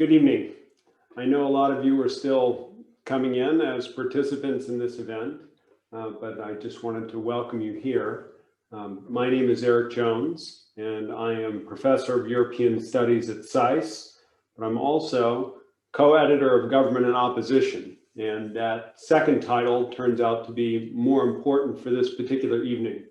Good evening. I know a lot of you are still coming in as participants in this event, but I just wanted to welcome you here. My name is Eric Jones, and I am Professor of European Studies at SAIS, but I'm also co-editor of Government and Opposition, and that second title turns out to be more important for this particular evening.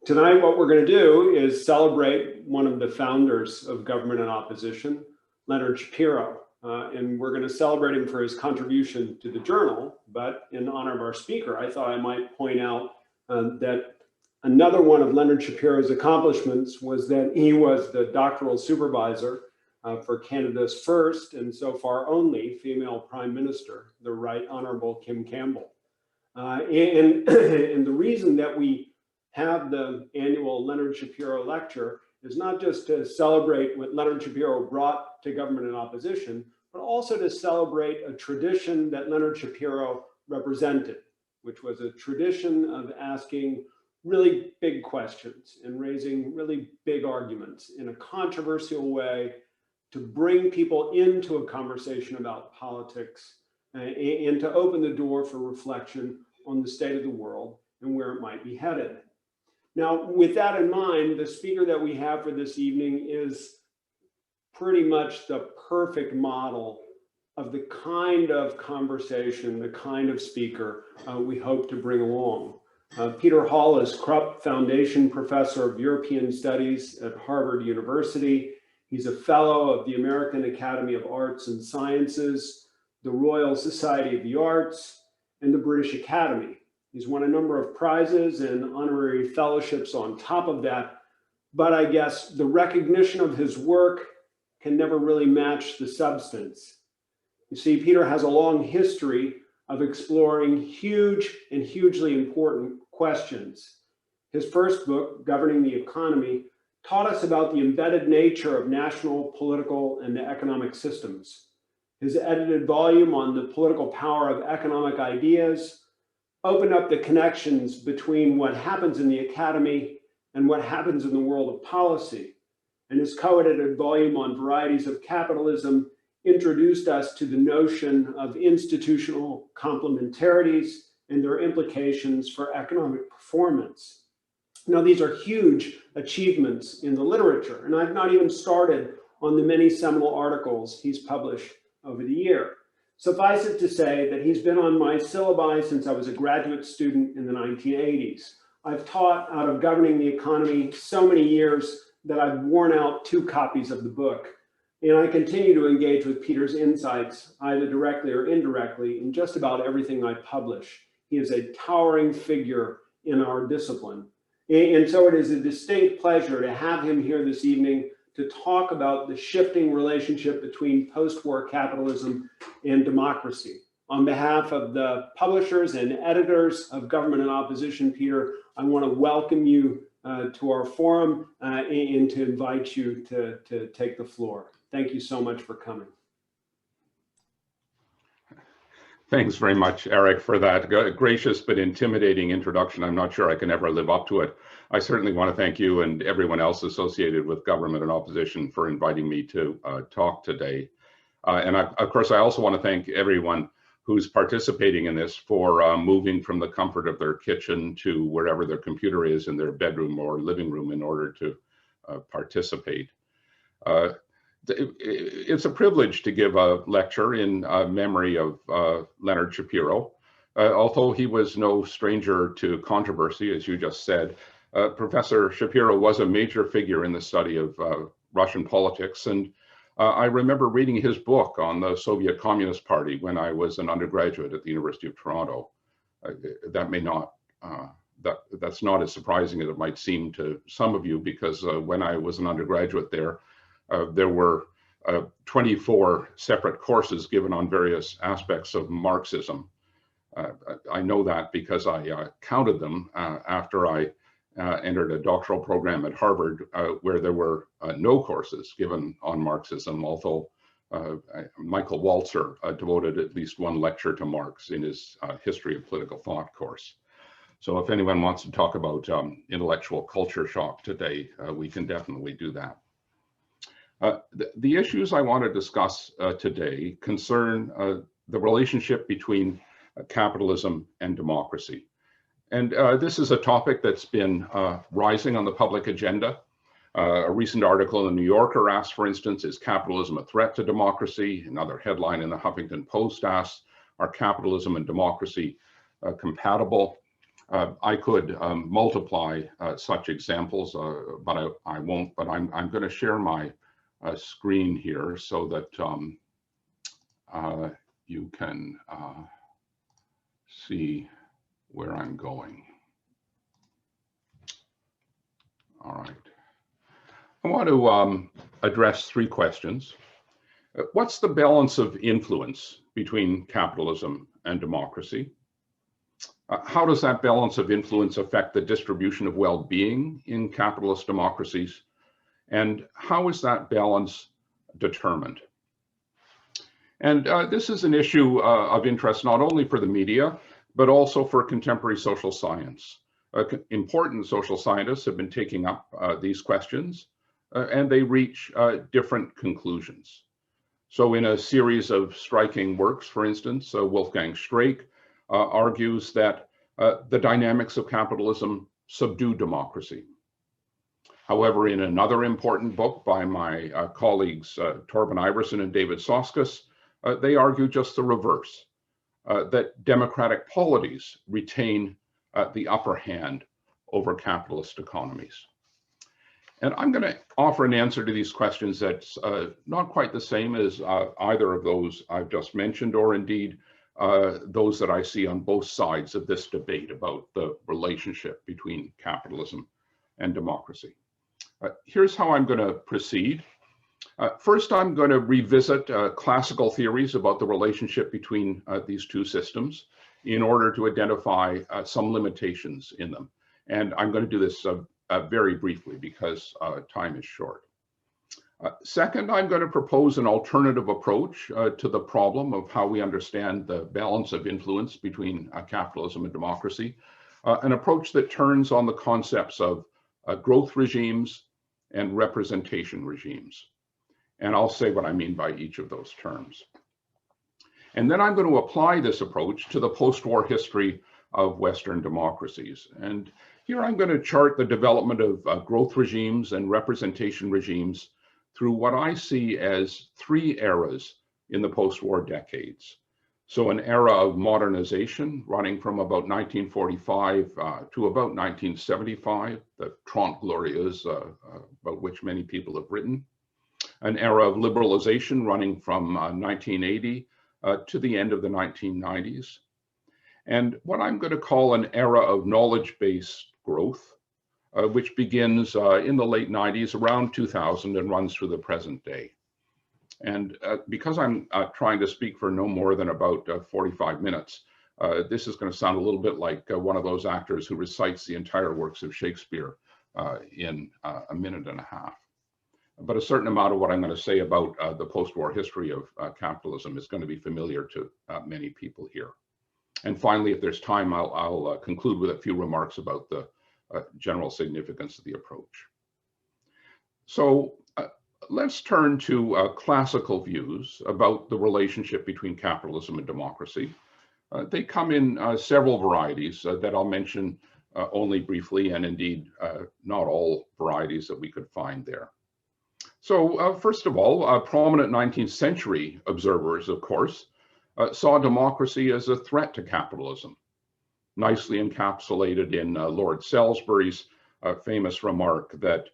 Tonight, what we're going to do is celebrate one of the founders of Government and Opposition, Leonard Shapiro, and we're going to celebrate him for his contribution to the journal. But in honor of our speaker, I thought I might point out that another one of Leonard Shapiro's accomplishments was that he was the doctoral supervisor for Canada's first and so far only female prime minister, the Right Honorable Kim Campbell. And the reason that we have the annual Leonard Shapiro Lecture is not just to celebrate what Leonard Shapiro brought to Government and Opposition, but also to celebrate a tradition that Leonard Shapiro represented, which was a tradition of asking really big questions and raising really big arguments in a controversial way to bring people into a conversation about politics and to open the door for reflection on the state of the world and where it might be headed. Now, with that in mind, the speaker that we have for this evening is pretty much the perfect model of the kind of conversation, the kind of speaker we hope to bring along. Peter Hall is Krupp Foundation Professor of European Studies at Harvard University. He's a fellow of the American Academy of Arts and Sciences, the Royal Society of the Arts, and the British Academy. He's won a number of prizes and honorary fellowships on top of that, but I guess the recognition of his work can never really match the substance. You see, Peter has a long history of exploring huge and hugely important questions. His first book, Governing the Economy, taught us about the embedded nature of national, political, and economic systems. His edited volume on the political power of economic ideas opened up the connections between what happens in the academy and what happens in the world of policy. And his co-edited volume on varieties of capitalism introduced us to the notion of institutional complementarities and their implications for economic performance. Now, these are huge achievements in the literature, and I've not even started on the many seminal articles he's published over the year. Suffice it to say that he's been on my syllabi since I was a graduate student in the 1980s. I've taught out of Governing the Economy so many years that I've worn out 2 copies of the book. And I continue to engage with Peter's insights, either directly or indirectly, in just about everything I publish. He is a towering figure in our discipline. And so it is a distinct pleasure to have him here this evening to talk about the shifting relationship between post-war capitalism and democracy. On behalf of the publishers and editors of Government and Opposition, Peter, I want to welcome you to our forum and to invite you to take the floor. Thank you so much for coming. Thanks very much, Eric, for that gracious but intimidating introduction. I'm not sure I can ever live up to it. I certainly want to thank you and everyone else associated with Government and Opposition for inviting me to talk today. Of course, I also want to thank everyone who's participating in this for moving from the comfort of their kitchen to wherever their computer is in their bedroom or living room in order to participate. It's a privilege to give a lecture in memory of Leonard Shapiro. Although he was no stranger to controversy, as you just said, Professor Shapiro was a major figure in the study of Russian politics. And I remember reading his book on the Soviet Communist Party when I was an undergraduate at the University of Toronto. That's not as surprising as it might seem to some of you, because when I was an undergraduate there were 24 separate courses given on various aspects of Marxism. I know that because I counted them after I entered a doctoral program at Harvard where there were no courses given on Marxism, although Michael Walzer devoted at least 1 lecture to Marx in his History of Political Thought course. So if anyone wants to talk about intellectual culture shock today, we can definitely do that. The issues I want to discuss today concern the relationship between capitalism and democracy. And this is a topic that's been rising on the public agenda. A recent article in the New Yorker asks, for instance, is capitalism a threat to democracy? Another headline in the Huffington Post asks, are capitalism and democracy compatible? I could multiply such examples, but I won't. But I'm going to share my screen here so that you can see where I'm going. All right. I want to address three questions. What's the balance of influence between capitalism and democracy? How does that balance of influence affect the distribution of well-being in capitalist democracies? And how is that balance determined? And this is an issue of interest not only for the media, but also for contemporary social science. Important social scientists have been taking up these questions, and they reach different conclusions. So in a series of striking works, for instance, Wolfgang Streeck argues that the dynamics of capitalism subdue democracy. However, in another important book by my colleagues Torben Iversen and David Soskus, they argue just the reverse, that democratic polities retain the upper hand over capitalist economies. And I'm going to offer an answer to these questions that's not quite the same as either of those I've just mentioned, or indeed those that I see on both sides of this debate about the relationship between capitalism and democracy. Here's how I'm going to proceed. First, I'm going to revisit classical theories about the relationship between these two systems in order to identify some limitations in them. And I'm going to do this very briefly because time is short. Second, I'm going to propose an alternative approach to the problem of how we understand the balance of influence between capitalism and democracy, an approach that turns on the concepts of growth regimes and representation regimes. And I'll say what I mean by each of those terms. And then I'm going to apply this approach to the post-war history of Western democracies. And here I'm going to chart the development of growth regimes and representation regimes through what I see as three eras in the post-war decades. So an era of modernization running from about 1945 to about 1975, the Trente Glorieuses, about which many people have written. An era of liberalization running from 1980 to the end of the 1990s. And what I'm going to call an era of knowledge-based growth, which begins in the late 90s, around 2000, and runs through the present day. And because I'm trying to speak for no more than about 45 minutes, this is going to sound a little bit like one of those actors who recites the entire works of Shakespeare in a minute and a half. But a certain amount of what I'm going to say about the post-war history of capitalism is going to be familiar to many people here. And finally, if there's time, I'll conclude with a few remarks about the general significance of the approach. So let's turn to classical views about the relationship between capitalism and democracy. They come in several varieties that I'll mention only briefly, and indeed not all varieties that we could find there. So first of all, prominent 19th century observers, of course, saw democracy as a threat to capitalism, nicely encapsulated in Lord Salisbury's famous remark that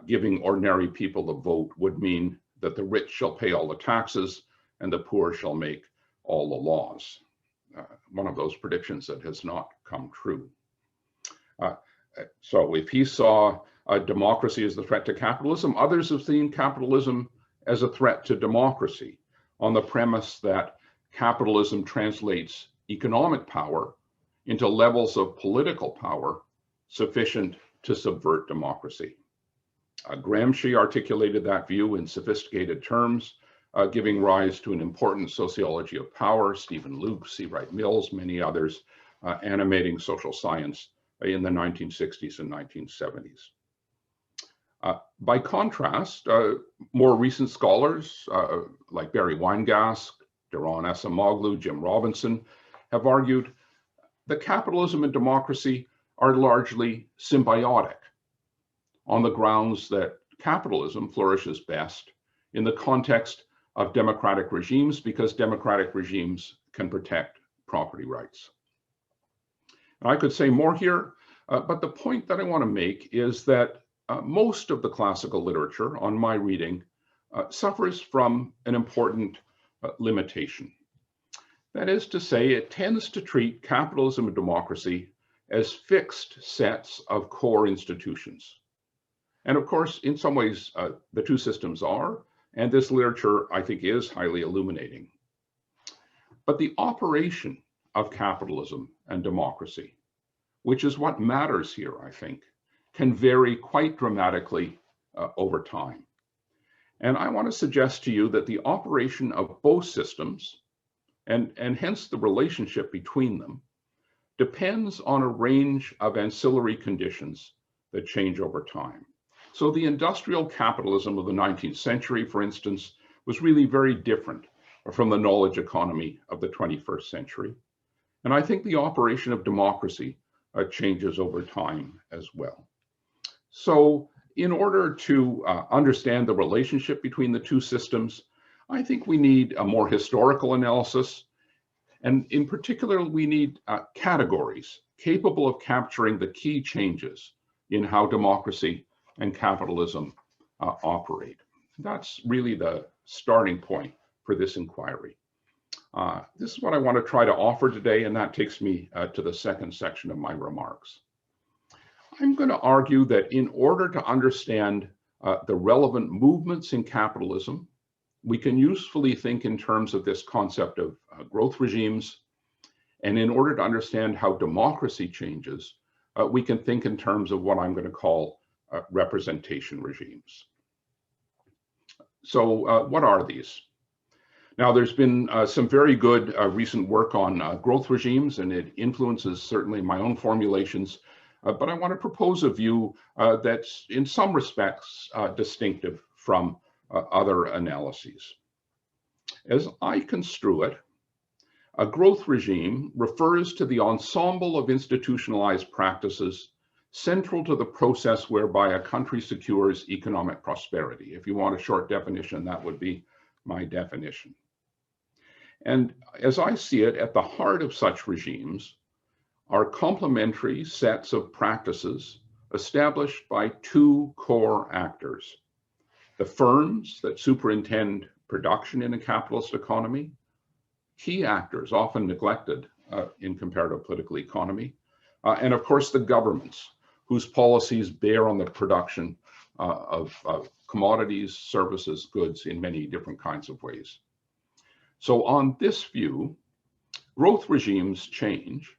giving ordinary people the vote would mean that the rich shall pay all the taxes and the poor shall make all the laws. One of those predictions that has not come true. So if he saw democracy as the threat to capitalism, others have seen capitalism as a threat to democracy on the premise that capitalism translates economic power into levels of political power sufficient to subvert democracy. Gramsci articulated that view in sophisticated terms, giving rise to an important sociology of power. Stephen Luke, C. Wright Mills, many others, animating social science in the 1960s and 1970s. By contrast, more recent scholars like Barry Weingask, Daron Acemoglu, Jim Robinson have argued that capitalism and democracy are largely symbiotic on the grounds that capitalism flourishes best in the context of democratic regimes because democratic regimes can protect property rights. And I could say more here, but the point that I want to make is that most of the classical literature on my reading suffers from an important limitation. That is to say, it tends to treat capitalism and democracy as fixed sets of core institutions. And of course, in some ways, the two systems are, and this literature, I think, is highly illuminating. But the operation of capitalism and democracy, which is what matters here, I think, can vary quite dramatically over time. And I want to suggest to you that the operation of both systems, and hence the relationship between them, depends on a range of ancillary conditions that change over time. So the industrial capitalism of the 19th century, for instance, was really very different from the knowledge economy of the 21st century. And I think the operation of democracy changes over time as well. So in order to understand the relationship between the two systems, I think we need a more historical analysis. And in particular, we need categories capable of capturing the key changes in how democracy and capitalism operate. That's really the starting point for this inquiry. This is what I want to try to offer today, and that takes me to the second section of my remarks. I'm going to argue that in order to understand the relevant movements in capitalism, we can usefully think in terms of this concept of growth regimes. And in order to understand how democracy changes, we can think in terms of what I'm going to call representation regimes. So what are these? Now, there's been some very good recent work on growth regimes, and it influences certainly my own formulations. But I want to propose a view that's in some respects distinctive from other analyses. As I construe it, a growth regime refers to the ensemble of institutionalized practices central to the process whereby a country secures economic prosperity. If you want a short definition, that would be my definition. And as I see it, at the heart of such regimes are complementary sets of practices established by two core actors: the firms that superintend production in a capitalist economy, key actors often neglected in comparative political economy, and of course the governments whose policies bear on the production of commodities, services, goods in many different kinds of ways. So on this view, growth regimes change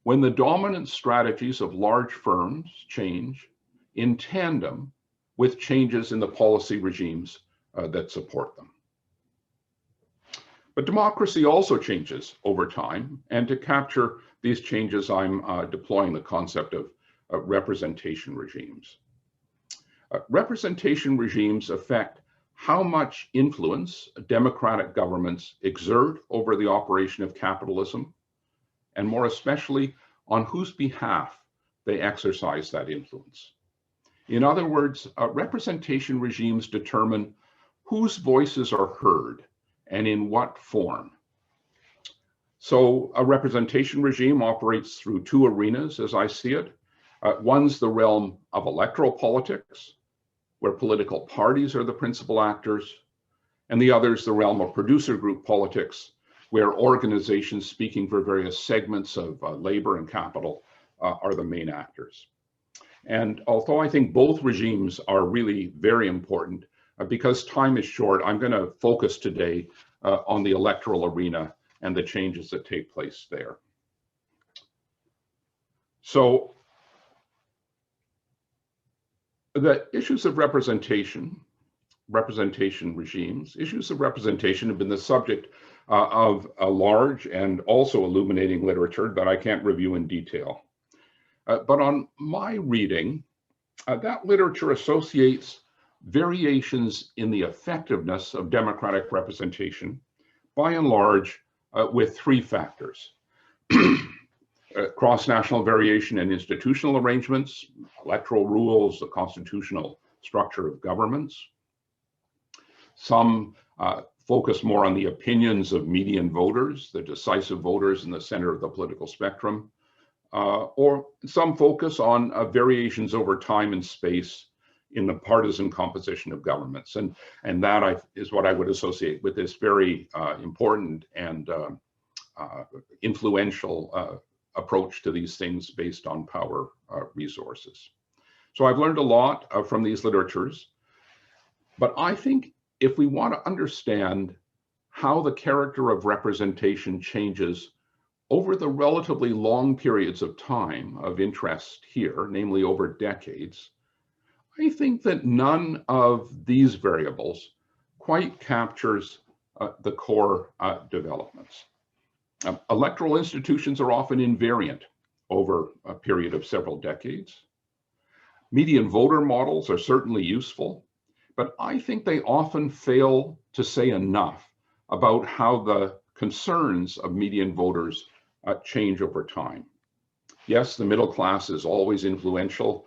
when the dominant strategies of large firms change in tandem with changes in the policy regimes that support them. But democracy also changes over time, and to capture these changes, I'm deploying the concept of representation regimes. Representation regimes affect how much influence democratic governments exert over the operation of capitalism, and more especially on whose behalf they exercise that influence. In other words, representation regimes determine whose voices are heard and in what form. So a representation regime operates through two arenas, as I see it. One's the realm of electoral politics, where political parties are the principal actors, and the other is the realm of producer group politics, where organizations speaking for various segments of labor and capital are the main actors. And although I think both regimes are really very important, because time is short, I'm going to focus today on the electoral arena and the changes that take place there. So the issues of representation regimes, issues of representation have been the subject of a large and also illuminating literature that I can't review in detail. But on my reading, That literature associates variations in the effectiveness of democratic representation, by and large, with three factors. Cross-national variation in institutional arrangements, electoral rules, the constitutional structure of governments. Some focus more on the opinions of median voters, the decisive voters in the center of the political spectrum, or some focus on variations over time and space in the partisan composition of governments. And that is what I would associate with this very important and influential approach to these things based on power resources. So I've learned a lot from these literatures, but I think if we want to understand how the character of representation changes over the relatively long periods of time of interest here, namely over decades, I think that none of these variables quite captures the core developments. Electoral institutions are often invariant over a period of several decades. Median voter models are certainly useful, but I think they often fail to say enough about how the concerns of median voters change over time. Yes, the middle class is always influential,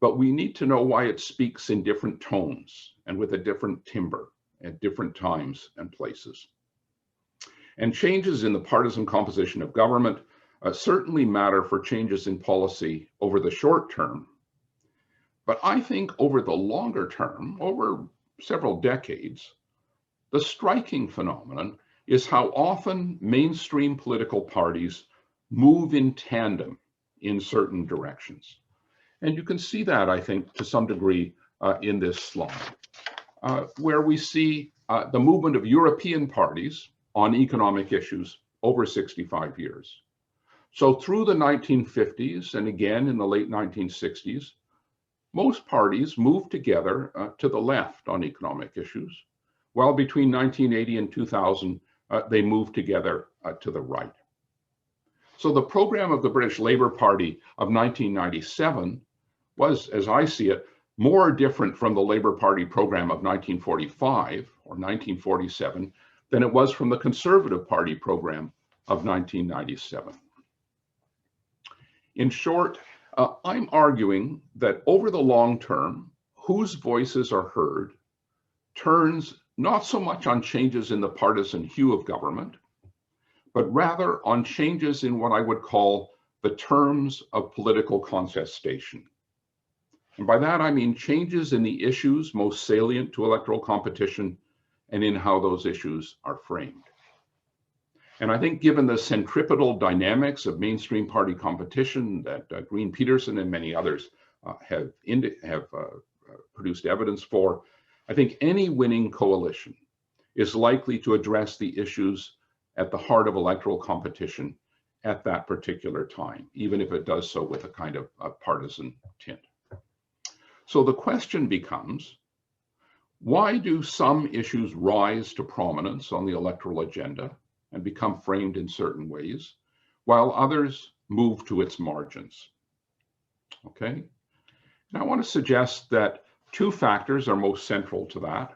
but we need to know why it speaks in different tones and with a different timbre at different times and places. And changes in the partisan composition of government certainly matter for changes in policy over the short term. But I think over the longer term, over several decades, the striking phenomenon is how often mainstream political parties move in tandem in certain directions. And you can see that, I think, to some degree in this slide, where we see the movement of European parties on economic issues over 65 years. So through the 1950s and again in the late 1960s, most parties moved together to the left on economic issues, while between 1980 and 2000, they moved together to the right. So the program of the British Labour Party of 1997 was, as I see it, more different from the Labour Party program of 1945 or 1947 than it was from the Conservative Party program of 1997. In short, I'm arguing that over the long term, whose voices are heard turns not so much on changes in the partisan hue of government, but rather on changes in what I would call the terms of political contestation. And by that, I mean changes in the issues most salient to electoral competition and in how those issues are framed. And I think given the centripetal dynamics of mainstream party competition that Green Peterson and many others have produced evidence for, I think any winning coalition is likely to address the issues at the heart of electoral competition at that particular time, even if it does so with a kind of a partisan tint. So the question becomes, why do some issues rise to prominence on the electoral agenda and become framed in certain ways, while others move to its margins? Okay, and I want to suggest that two factors are most central to that.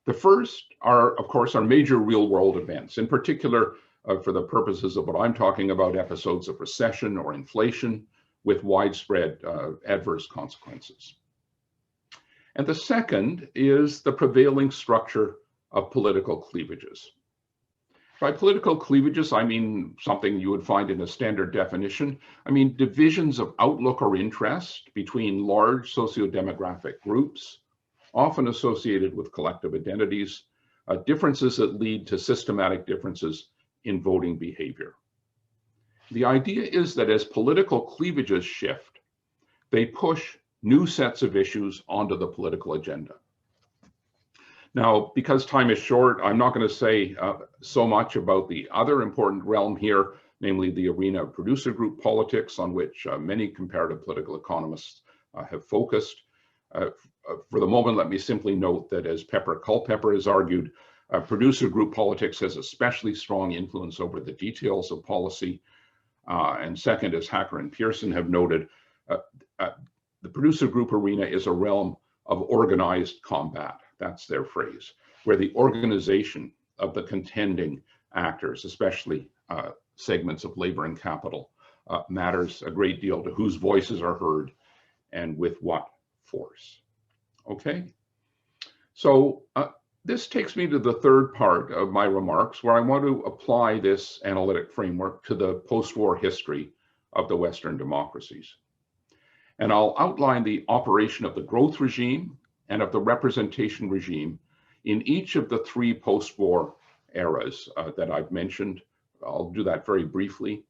The first are, of course, our major real-world events, in particular, for the purposes of what I'm talking about, episodes of recession or inflation with widespread adverse consequences. And the second is the prevailing structure of political cleavages. By political cleavages, I mean something you would find in a standard definition. I mean divisions of outlook or interest between large socio-demographic groups, often associated with collective identities, differences that lead to systematic differences in voting behavior. The idea is that as political cleavages shift, they push new sets of issues onto the political agenda. Now, because time is short, I'm not going to say so much about the other important realm here, namely the arena of producer group politics, on which many comparative political economists have focused. For the moment, let me simply note that, as Pepper Culpepper has argued, producer group politics has especially strong influence over the details of policy. And second, as Hacker and Pearson have noted, the producer group arena is a realm of organized combat. That's their phrase, where the organization of the contending actors, especially segments of labor and capital, matters a great deal to whose voices are heard and with what force. Okay, so this takes me to the third part of my remarks, where I want to apply this analytic framework to the post-war history of the Western democracies. And I'll outline the operation of the growth regime and of the representation regime in each of the three post-war eras that I've mentioned. I'll do that very briefly.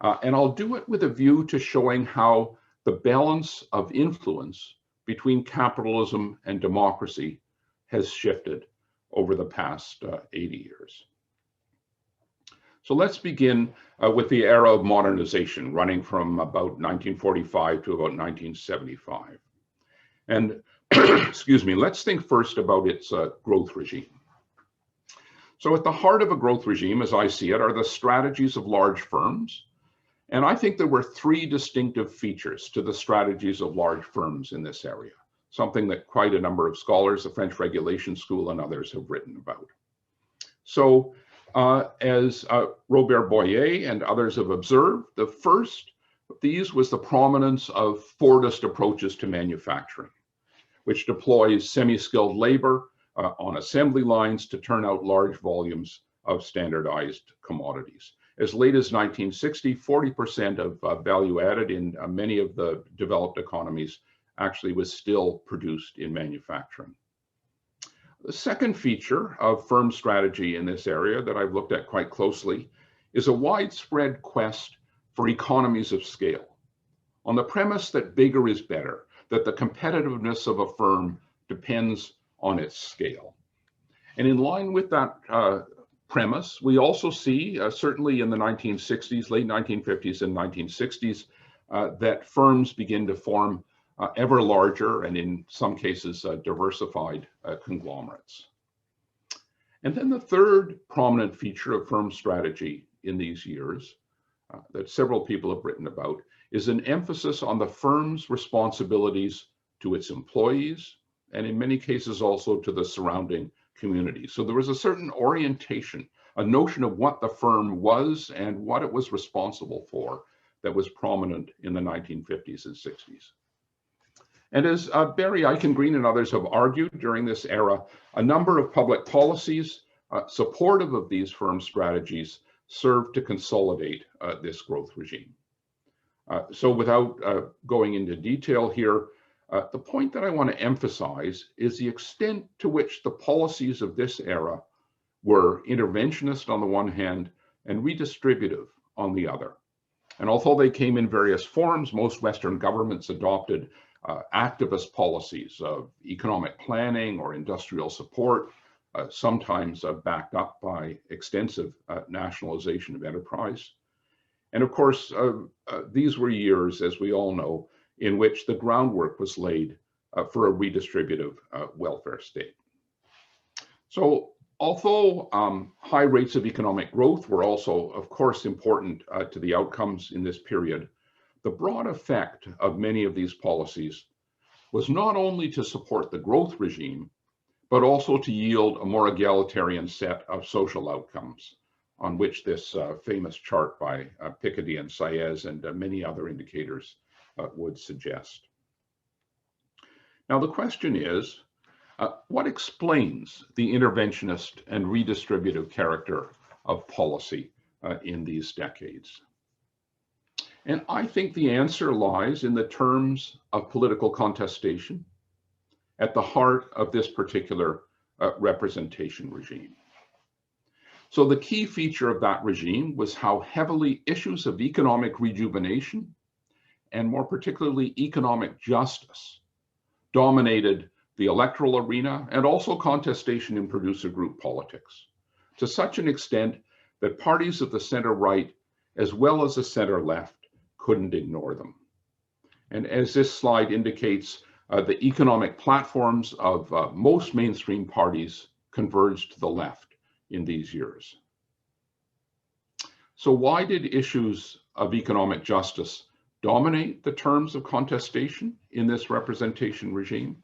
And I'll do it with a view to showing how the balance of influence between capitalism and democracy has shifted over the past 80 years. So let's begin with the era of modernization, running from about 1945 to about 1975. And excuse me, let's think first about its growth regime. So at the heart of a growth regime, as I see it, are the strategies of large firms. And I think there were three distinctive features to the strategies of large firms in this area, something that quite a number of scholars, the French Regulation School and others have written about. So as Robert Boyer and others have observed, the first of these was the prominence of Fordist approaches to manufacturing, which deploys semi-skilled labor on assembly lines to turn out large volumes of standardized commodities. As late as 1960, 40% of value added in many of the developed economies actually was still produced in manufacturing. The second feature of firm strategy in this area that I've looked at quite closely is a widespread quest for economies of scale, on the premise that bigger is better, that the competitiveness of a firm depends on its scale. And in line with that premise, we also see, certainly in the 1960s, late 1950s and 1960s, that firms begin to form ever larger and in some cases diversified conglomerates. And then the third prominent feature of firm strategy in these years that several people have written about is an emphasis on the firm's responsibilities to its employees and in many cases also to the surrounding community. So there was a certain orientation, a notion of what the firm was and what it was responsible for that was prominent in the 1950s and 60s. And as Barry Eichengreen and others have argued during this era, a number of public policies supportive of these firm strategies served to consolidate this growth regime. So without going into detail here, the point that I want to emphasize is the extent to which the policies of this era were interventionist on the one hand and redistributive on the other. And although they came in various forms, most Western governments adopted activist policies of economic planning or industrial support, sometimes backed up by extensive nationalization of enterprise. And of course, these were years, as we all know, in which the groundwork was laid for a redistributive welfare state. So although high rates of economic growth were also, of course, important to the outcomes in this period, the broad effect of many of these policies was not only to support the growth regime, but also to yield a more egalitarian set of social outcomes, on which this famous chart by Piketty and Saez and many other indicators would suggest. Now, the question is, what explains the interventionist and redistributive character of policy in these decades? And I think the answer lies in the terms of political contestation at the heart of this particular representation regime. So the key feature of that regime was how heavily issues of economic rejuvenation and more particularly economic justice dominated the electoral arena and also contestation in producer group politics, to such an extent that parties of the center right as well as the center left couldn't ignore them. And as this slide indicates, the economic platforms of most mainstream parties converged to the left in these years. So why did issues of economic justice dominate the terms of contestation in this representation regime?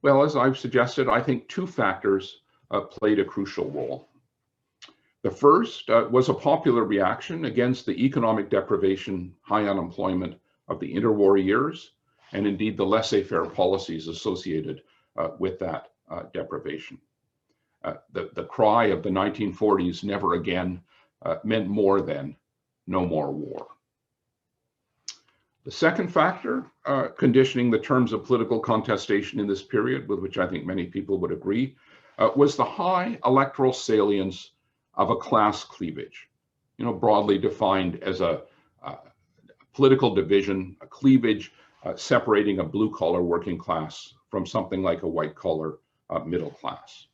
Well, as I've suggested, I think two factors played a crucial role. The first was a popular reaction against the economic deprivation, high unemployment of the interwar years, and indeed the laissez-faire policies associated with that deprivation. The cry of the 1940s, never again, meant more than no more war. The second factor, conditioning the terms of political contestation in this period, with which I think many people would agree, was the high electoral salience of a class cleavage, broadly defined as a political division, a cleavage separating a blue-collar working class from something like a white-collar middle class.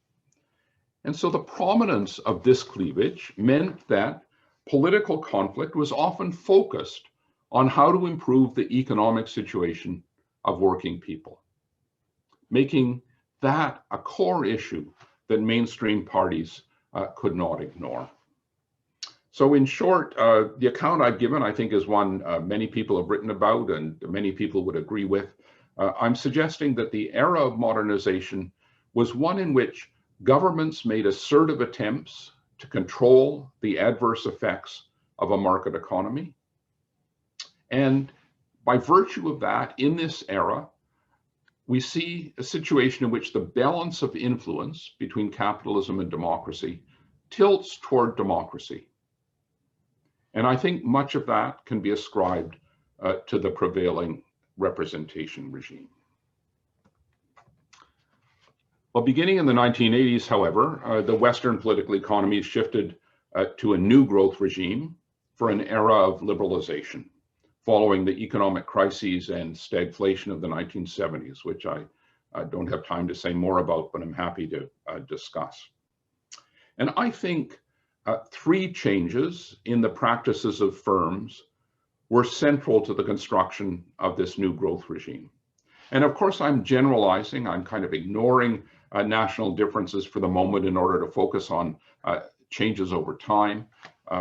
And so the prominence of this cleavage meant that political conflict was often focused on how to improve the economic situation of working people, making that a core issue that mainstream parties could not ignore. So in short, the account I've given, I think, is one many people have written about and many people would agree with. I'm suggesting that the era of modernization was one in which governments made assertive attempts to control the adverse effects of a market economy. And by virtue of that, in this era, we see a situation in which the balance of influence between capitalism and democracy tilts toward democracy. And I think much of that can be ascribed to the prevailing representation regime. Well, beginning in the 1980s, however, the Western political economy shifted to a new growth regime for an era of liberalization, following the economic crises and stagflation of the 1970s, which I don't have time to say more about, but I'm happy to discuss. And I think three changes in the practices of firms were central to the construction of this new growth regime. And of course, I'm generalizing, I'm kind of ignoring national differences for the moment in order to focus on changes over time.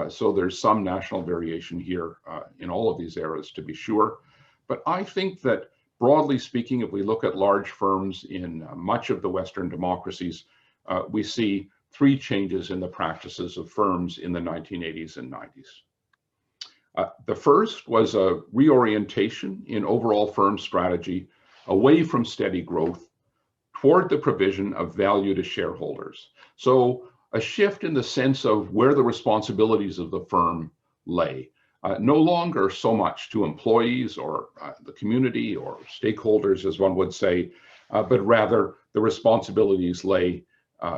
So there's some national variation here in all of these eras, to be sure. But I think that broadly speaking, if we look at large firms in much of the Western democracies, we see three changes in the practices of firms in the 1980s and 90s. The first was a reorientation in overall firm strategy away from steady growth toward the provision of value to shareholders. So a shift in the sense of where the responsibilities of the firm lay, no longer so much to employees or the community or stakeholders, as one would say, but rather the responsibilities lay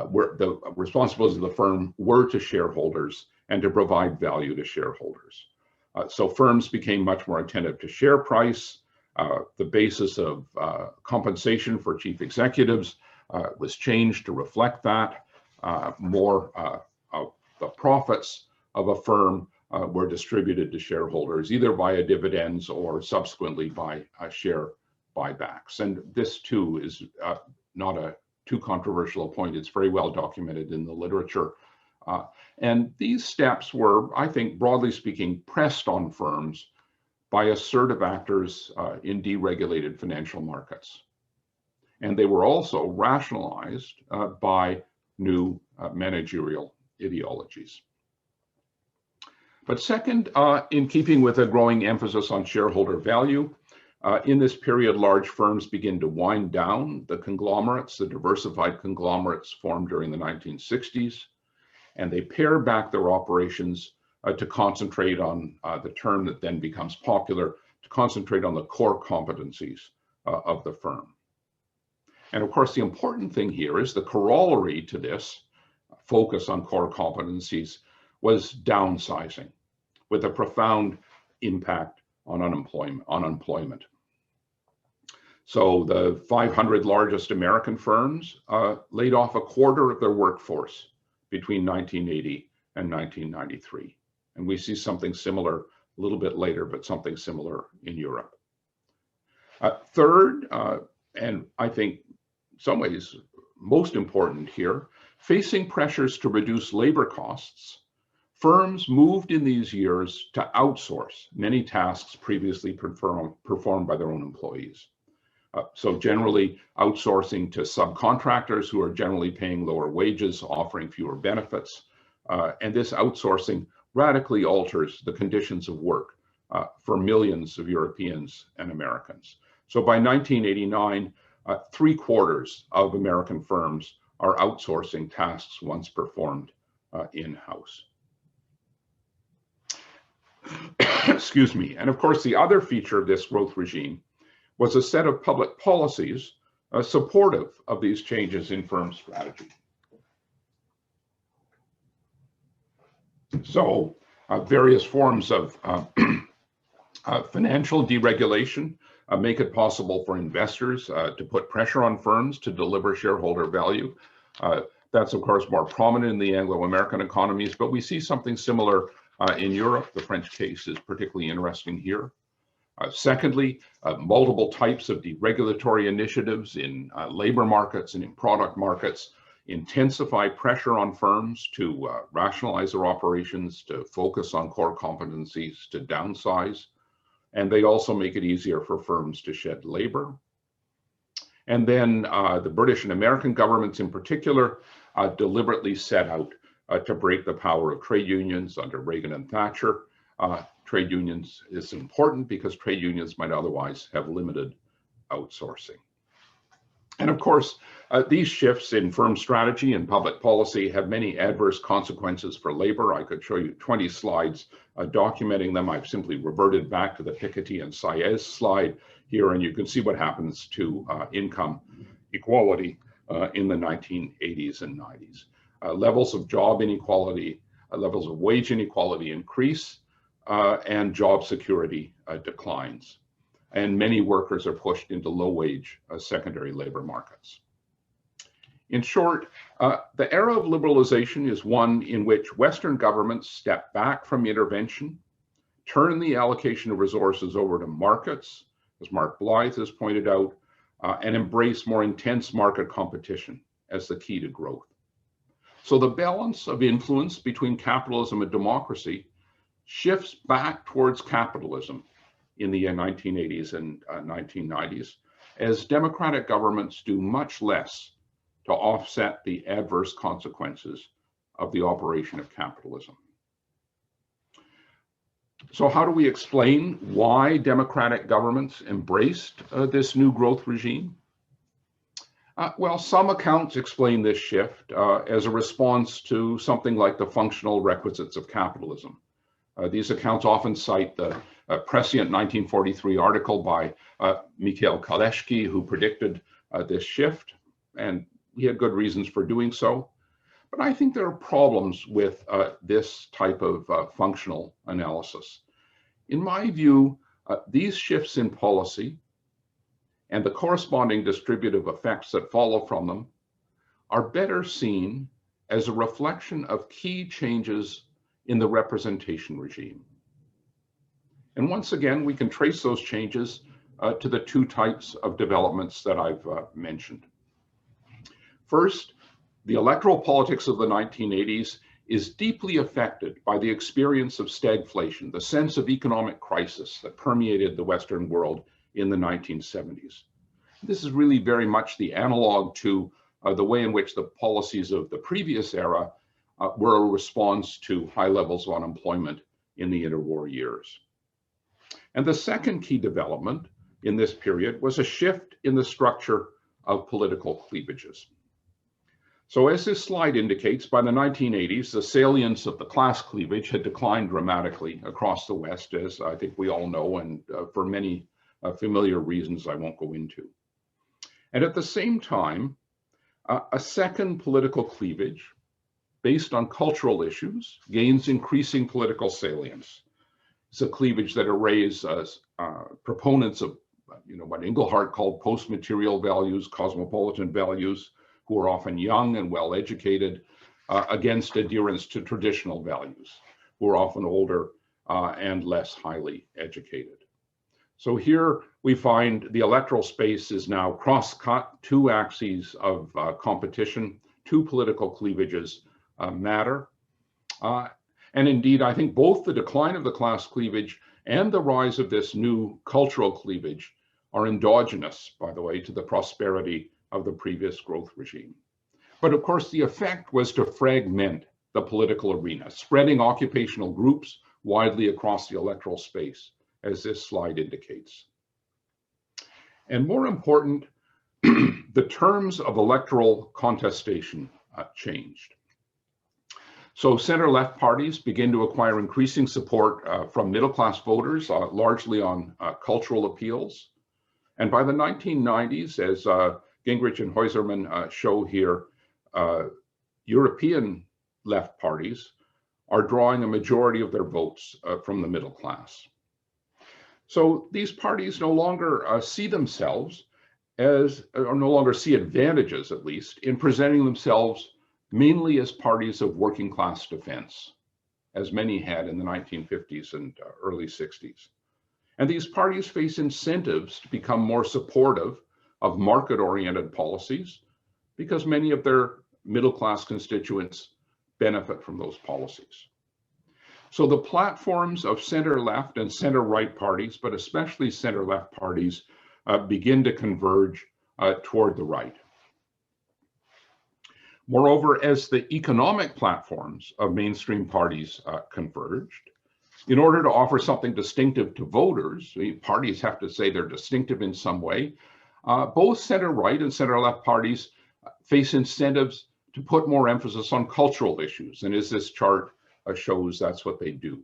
where the responsibilities of the firm were to shareholders and to provide value to shareholders. So firms became much more attentive to share price. The basis of compensation for chief executives was changed to reflect that. More of the profits of a firm were distributed to shareholders, either via dividends or subsequently by share buybacks. And this too is not a too controversial point. It's very well documented in the literature. And these steps were, I think, broadly speaking, pressed on firms by assertive actors in deregulated financial markets. And they were also rationalized by new managerial ideologies. But second, in keeping with a growing emphasis on shareholder value, in this period, large firms begin to wind down the conglomerates, the diversified conglomerates formed during the 1960s, and they pare back their operations to concentrate on the term that then becomes popular, to concentrate on the core competencies of the firm. And of course, the important thing here is the corollary to this focus on core competencies was downsizing, with a profound impact on unemployment. So the 500 largest American firms laid off a quarter of their workforce between 1980 and 1993. And we see something similar a little bit later, but something similar in Europe. Third, and I think in some ways most important here, facing pressures to reduce labor costs, firms moved in these years to outsource many tasks previously performed by their own employees. So generally outsourcing to subcontractors who are generally paying lower wages, offering fewer benefits. And this outsourcing radically alters the conditions of work for millions of Europeans and Americans. So by 1989, 3/4 of American firms are outsourcing tasks once performed in-house. Excuse me. And of course, the other feature of this growth regime was a set of public policies supportive of these changes in firm strategy. So various forms of financial deregulation make it possible for investors to put pressure on firms to deliver shareholder value. That's of course more prominent in the Anglo-American economies, but we see something similar in Europe. The French case is particularly interesting here. Secondly, multiple types of deregulatory initiatives in labor markets and in product markets intensify pressure on firms to rationalize their operations, to focus on core competencies, to downsize. And they also make it easier for firms to shed labor. And then the British and American governments in particular deliberately set out to break the power of trade unions under Reagan and Thatcher. Trade unions is important because trade unions might otherwise have limited outsourcing. And of course, these shifts in firm strategy and public policy have many adverse consequences for labor. I could show you 20 slides documenting them. I've simply reverted back to the Piketty and Saez slide here, and you can see what happens to income equality in the 1980s and 90s. Levels of job inequality, levels of wage inequality increase, and job security declines. And many workers are pushed into low-wage secondary labor markets. In short, the era of liberalization is one in which Western governments step back from intervention, turn the allocation of resources over to markets, as Mark Blythe has pointed out, and embrace more intense market competition as the key to growth. So the balance of influence between capitalism and democracy shifts back towards capitalism in the 1980s and 1990s, as democratic governments do much less to offset the adverse consequences of the operation of capitalism. So how do we explain why democratic governments embraced this new growth regime? Well, some accounts explain this shift as a response to something like the functional requisites of capitalism. These accounts often cite the prescient 1943 article by Mikhail Kaleshky, who predicted this shift, and he had good reasons for doing so. But I think there are problems with this type of functional analysis. In my view, these shifts in policy and the corresponding distributive effects that follow from them are better seen as a reflection of key changes in the representation regime. And once again, we can trace those changes to the two types of developments that I've mentioned. First, the electoral politics of the 1980s is deeply affected by the experience of stagflation, the sense of economic crisis that permeated the Western world in the 1970s. This is really very much the analog to the way in which the policies of the previous era were a response to high levels of unemployment in the interwar years. And the second key development in this period was a shift in the structure of political cleavages. So as this slide indicates, by the 1980s, the salience of the class cleavage had declined dramatically across the West, as I think we all know, and for many familiar reasons I won't go into. And at the same time, a second political cleavage based on cultural issues gains increasing political salience. It's a cleavage that arrays proponents of what Engelhardt called post-material values, cosmopolitan values, who are often young and well-educated, against adherence to traditional values, who are often older and less highly educated. So here we find the electoral space is now cross-cut. Two axes of competition, two political cleavages matter. And indeed, I think both the decline of the class cleavage and the rise of this new cultural cleavage are endogenous, by the way, to the prosperity of the previous growth regime. But of course, the effect was to fragment the political arena, spreading occupational groups widely across the electoral space, as this slide indicates. And more important, the terms of electoral contestation changed. So center-left parties begin to acquire increasing support from middle-class voters, largely on cultural appeals. And by the 1990s, as Gingrich and Heuserman show here, European left parties are drawing a majority of their votes from the middle class. So these parties no longer see themselves as, or no longer see advantages, at least, in presenting themselves mainly as parties of working class defense, as many had in the 1950s and early 60s. And these parties face incentives to become more supportive of market-oriented policies because many of their middle-class constituents benefit from those policies. So the platforms of center-left and center-right parties, but especially center-left parties, begin to converge toward the right. Moreover, as the economic platforms of mainstream parties converged, in order to offer something distinctive to voters, parties have to say they're distinctive in some way. Both center-right and center-left parties face incentives to put more emphasis on cultural issues. And as this chart shows, that's what they do.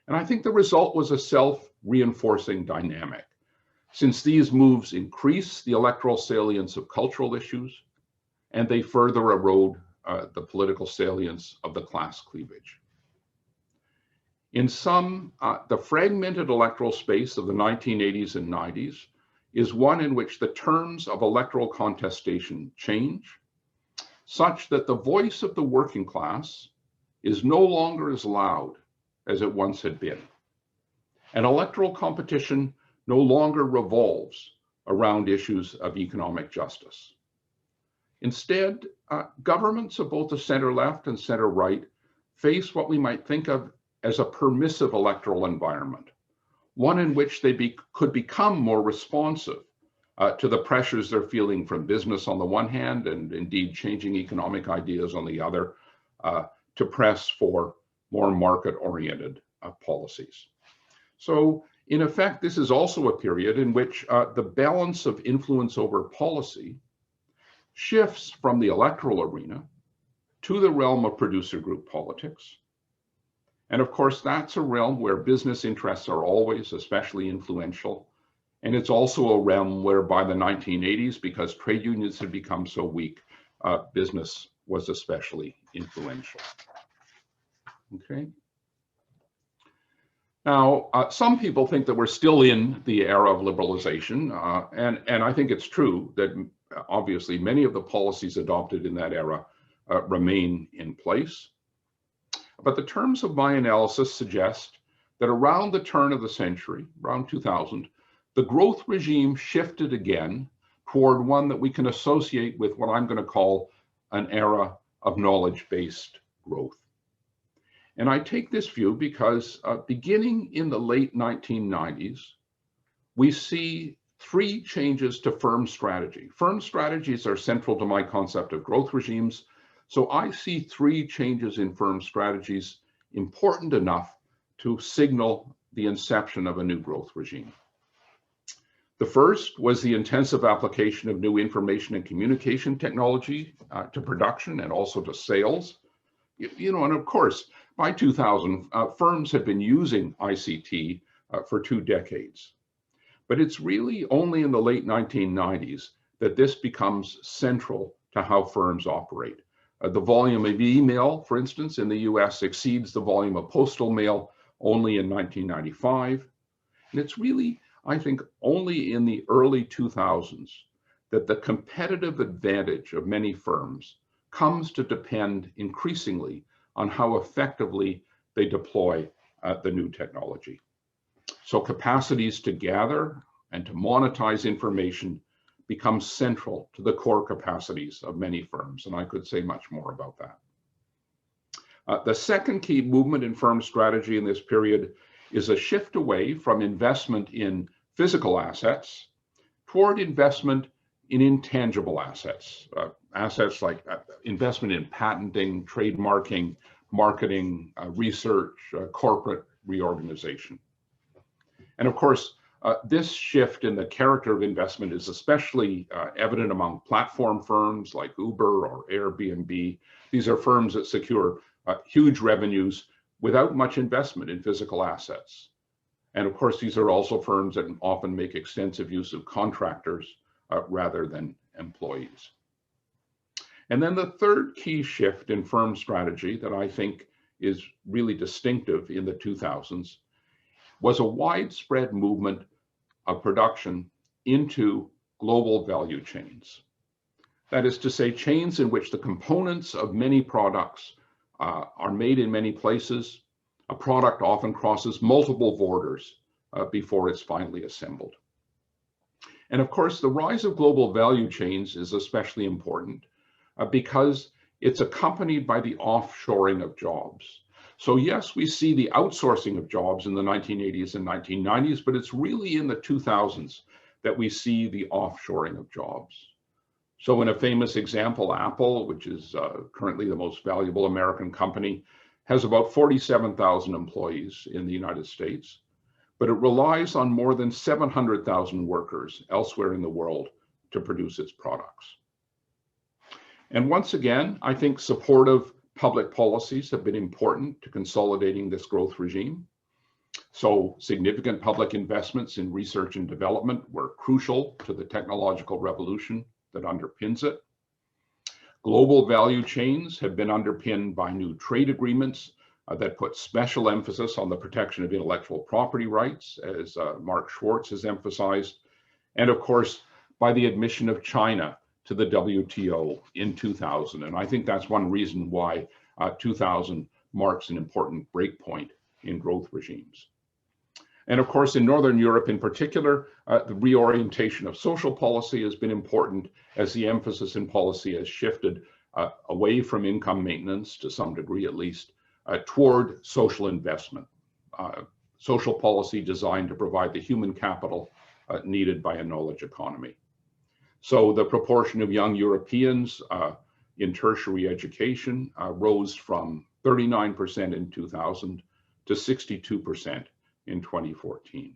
And I think the result was a self-reinforcing dynamic, since these moves increase the electoral salience of cultural issues, and they further erode the political salience of the class cleavage. In sum, the fragmented electoral space of the 1980s and 90s is one in which the terms of electoral contestation change, such that the voice of the working class is no longer as loud as it once had been. And electoral competition no longer revolves around issues of economic justice. Instead, governments of both the center-left and center-right face what we might think of as a permissive electoral environment, one in which they could become more responsive to the pressures they're feeling from business on the one hand, and indeed changing economic ideas on the other, to press for more market-oriented policies. So in effect, this is also a period in which the balance of influence over policy shifts from the electoral arena to the realm of producer group politics. And of course, that's a realm where business interests are always especially influential. And it's also a realm where by the 1980s, because trade unions had become so weak, business was especially influential. Okay. Now, some people think that we're still in the era of liberalization, and I think it's true that obviously many of the policies adopted in that era remain in place. But the terms of my analysis suggest that around the turn of the century, around 2000, the growth regime shifted again toward one that we can associate with what I'm going to call an era of knowledge-based growth. And I take this view because beginning in the late 1990s, we see three changes to firm strategy. Firm strategies are central to my concept of growth regimes. So I see three changes in firm strategies important enough to signal the inception of a new growth regime. The first was the intensive application of new information and communication technology to production and also to sales. You know, and of course, by 2000, firms had been using ICT for 2 decades. But it's really only in the late 1990s that this becomes central to how firms operate. The volume of email, for instance, in the US exceeds the volume of postal mail only in 1995. And it's really, I think, only in the early 2000s that the competitive advantage of many firms comes to depend increasingly on how effectively they deploy the new technology. So capacities to gather and to monetize information become central to the core capacities of many firms, and I could say much more about that. The second key movement in firm strategy in this period is a shift away from investment in physical assets toward investment in intangible assets, assets like investment in patenting, trademarking, marketing, research, corporate reorganization. And of course, this shift in the character of investment is especially evident among platform firms like Uber or Airbnb. These are firms that secure huge revenues without much investment in physical assets. And of course, these are also firms that often make extensive use of contractors rather than employees. And then the third key shift in firm strategy that I think is really distinctive in the 2000s was a widespread movement of production into global value chains. That is to say, chains in which the components of many products are made in many places. A product often crosses multiple borders before it's finally assembled. And of course, the rise of global value chains is especially important because it's accompanied by the offshoring of jobs. So yes, we see the outsourcing of jobs in the 1980s and 1990s, but it's really in the 2000s that we see the offshoring of jobs. So in a famous example, Apple, which is currently the most valuable American company, has about 47,000 employees in the United States, but it relies on more than 700,000 workers elsewhere in the world to produce its products. And once again, I think supportive public policies have been important to consolidating this growth regime. So significant public investments in research and development were crucial to the technological revolution that underpins it. Global value chains have been underpinned by new trade agreements that put special emphasis on the protection of intellectual property rights, as Mark Schwartz has emphasized, and of course, by the admission of China to the WTO in 2000. And I think that's one reason why 2000 marks an important breakpoint in growth regimes. And of course, in Northern Europe in particular, the reorientation of social policy has been important as the emphasis in policy has shifted away from income maintenance, to some degree at least, toward social investment, social policy designed to provide the human capital needed by a knowledge economy. So the proportion of young Europeans in tertiary education rose from 39% in 2000 to 62% in 2014.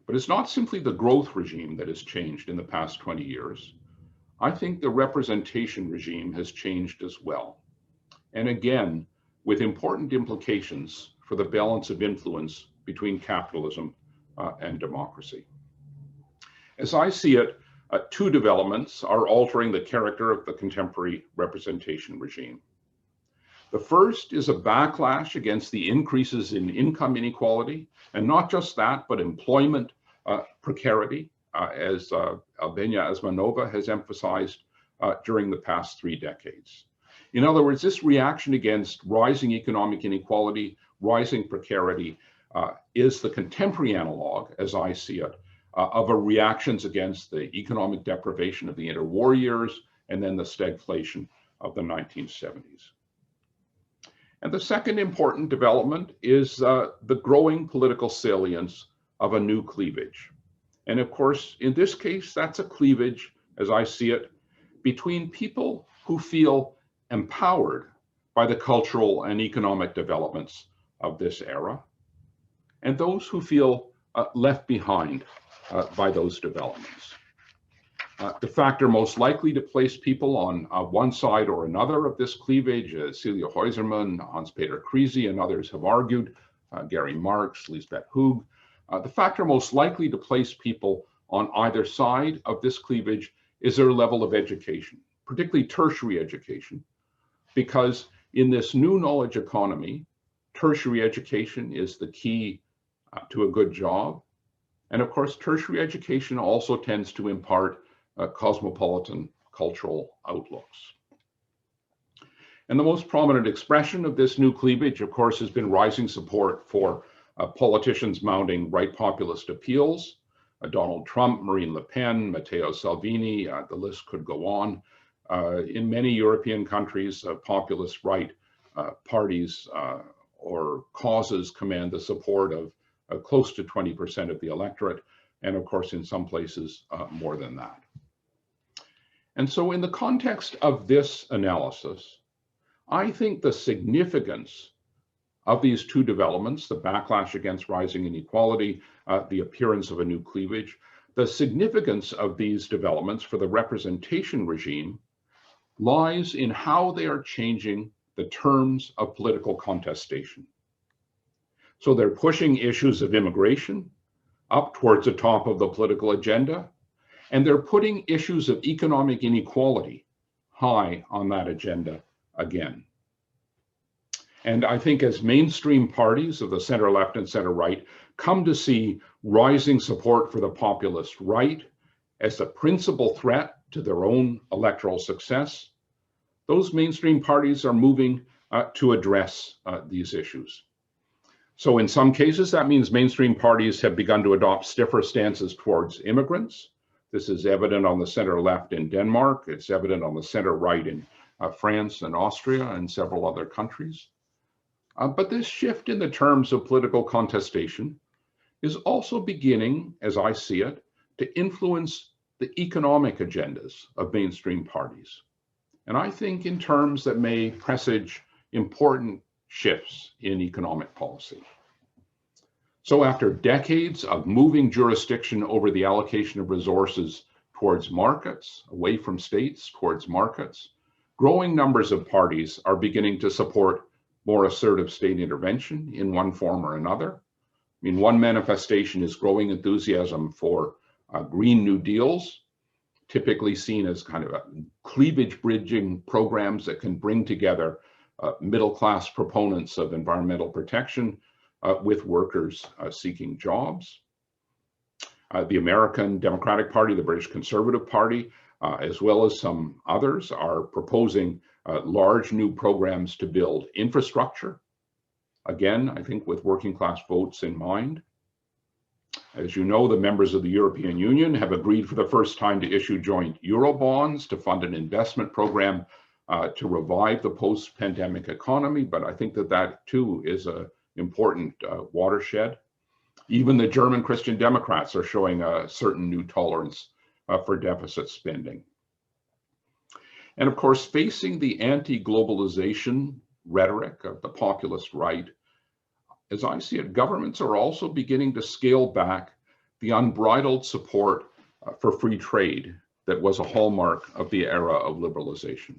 But it's not simply the growth regime that has changed in the past 20 years. I think the representation regime has changed as well. And again, with important implications for the balance of influence between capitalism and democracy. As I see it, two developments are altering the character of the contemporary representation regime. The first is a backlash against the increases in income inequality, and not just that, but employment precarity, as Albenia Asmanova has emphasized during the past 3 decades. In other words, this reaction against rising economic inequality, rising precarity, is the contemporary analog, as I see it, of a reactions against the economic deprivation of the interwar years and then the stagflation of the 1970s. And the second important development is the growing political salience of a new cleavage. And of course, in this case, that's a cleavage, as I see it, between people who feel empowered by the cultural and economic developments of this era, and those who feel left behind by those developments. The factor most likely to place people on one side or another of this cleavage, as Celia Heusermann, Hans-Peter Kruse, and others have argued, Gary Marx, Lisbeth Hug, the factor most likely to place people on either side of this cleavage is their level of education, particularly tertiary education, because in this new knowledge economy, tertiary education is the key to a good job. And of course, tertiary education also tends to impart cosmopolitan cultural outlooks. And the most prominent expression of this new cleavage, of course, has been rising support for politicians mounting right populist appeals, Donald Trump, Marine Le Pen, Matteo Salvini, the list could go on. In many European countries, populist right parties or causes command the support of close to 20% of the electorate, and of course, in some places, more than that. And so in the context of this analysis, I think the significance of these two developments, the backlash against rising inequality, the appearance of a new cleavage, the significance of these developments for the representation regime lies in how they are changing the terms of political contestation. So they're pushing issues of immigration up towards the top of the political agenda, and they're putting issues of economic inequality high on that agenda again. And I think as mainstream parties of the center left and center right come to see rising support for the populist right as the principal threat to their own electoral success, those mainstream parties are moving to address these issues. So in some cases, that means mainstream parties have begun to adopt stiffer stances towards immigrants. This is evident on the center left in Denmark. It's evident on the center right in France and Austria and several other countries. But this shift in the terms of political contestation is also beginning, as I see it, to influence the economic agendas of mainstream parties. And I think in terms that may presage important shifts in economic policy. So after decades of moving jurisdiction over the allocation of resources towards markets, away from states towards markets, growing numbers of parties are beginning to support more assertive state intervention in one form or another. I mean, one manifestation is growing enthusiasm for Green New Deals, typically seen as kind of a cleavage bridging programs that can bring together middle-class proponents of environmental protection with workers seeking jobs. The American Democratic Party, the British Conservative Party, as well as some others, are proposing large new programs to build infrastructure. Again, I think with working class votes in mind. As you know, the members of the European Union have agreed for the first time to issue joint Eurobonds to fund an investment program to revive the post-pandemic economy. But I think that that too is an important watershed. Even the German Christian Democrats are showing a certain new tolerance for deficit spending. And of course, facing the anti-globalization rhetoric of the populist right, as I see it, governments are also beginning to scale back the unbridled support for free trade that was a hallmark of the era of liberalization.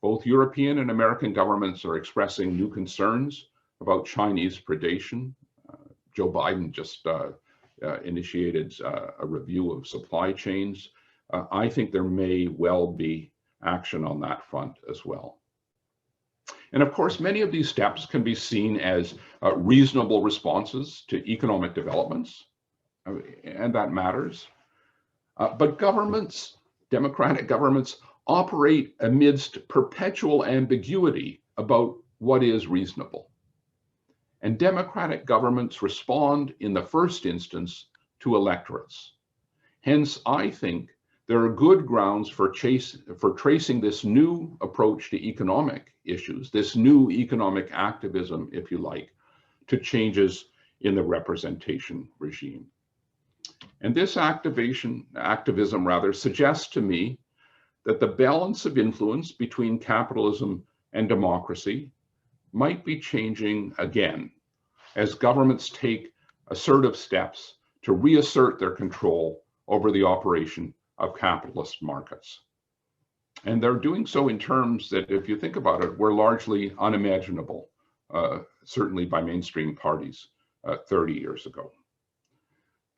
Both European and American governments are expressing new concerns about Chinese predation. Joe Biden just initiated a review of supply chains. I think there may well be action on that front as well. And of course, many of these steps can be seen as reasonable responses to economic developments, and that matters. But governments, democratic governments, operate amidst perpetual ambiguity about what is reasonable. And democratic governments respond in the first instance to electorates. Hence, I think there are good grounds for tracing this new approach to economic issues, this new economic activism, if you like, to changes in the representation regime. And this activism suggests to me that the balance of influence between capitalism and democracy might be changing again as governments take assertive steps to reassert their control over the operation of capitalist markets. And they're doing so in terms that, if you think about it, were largely unimaginable, certainly by mainstream parties 30 years ago.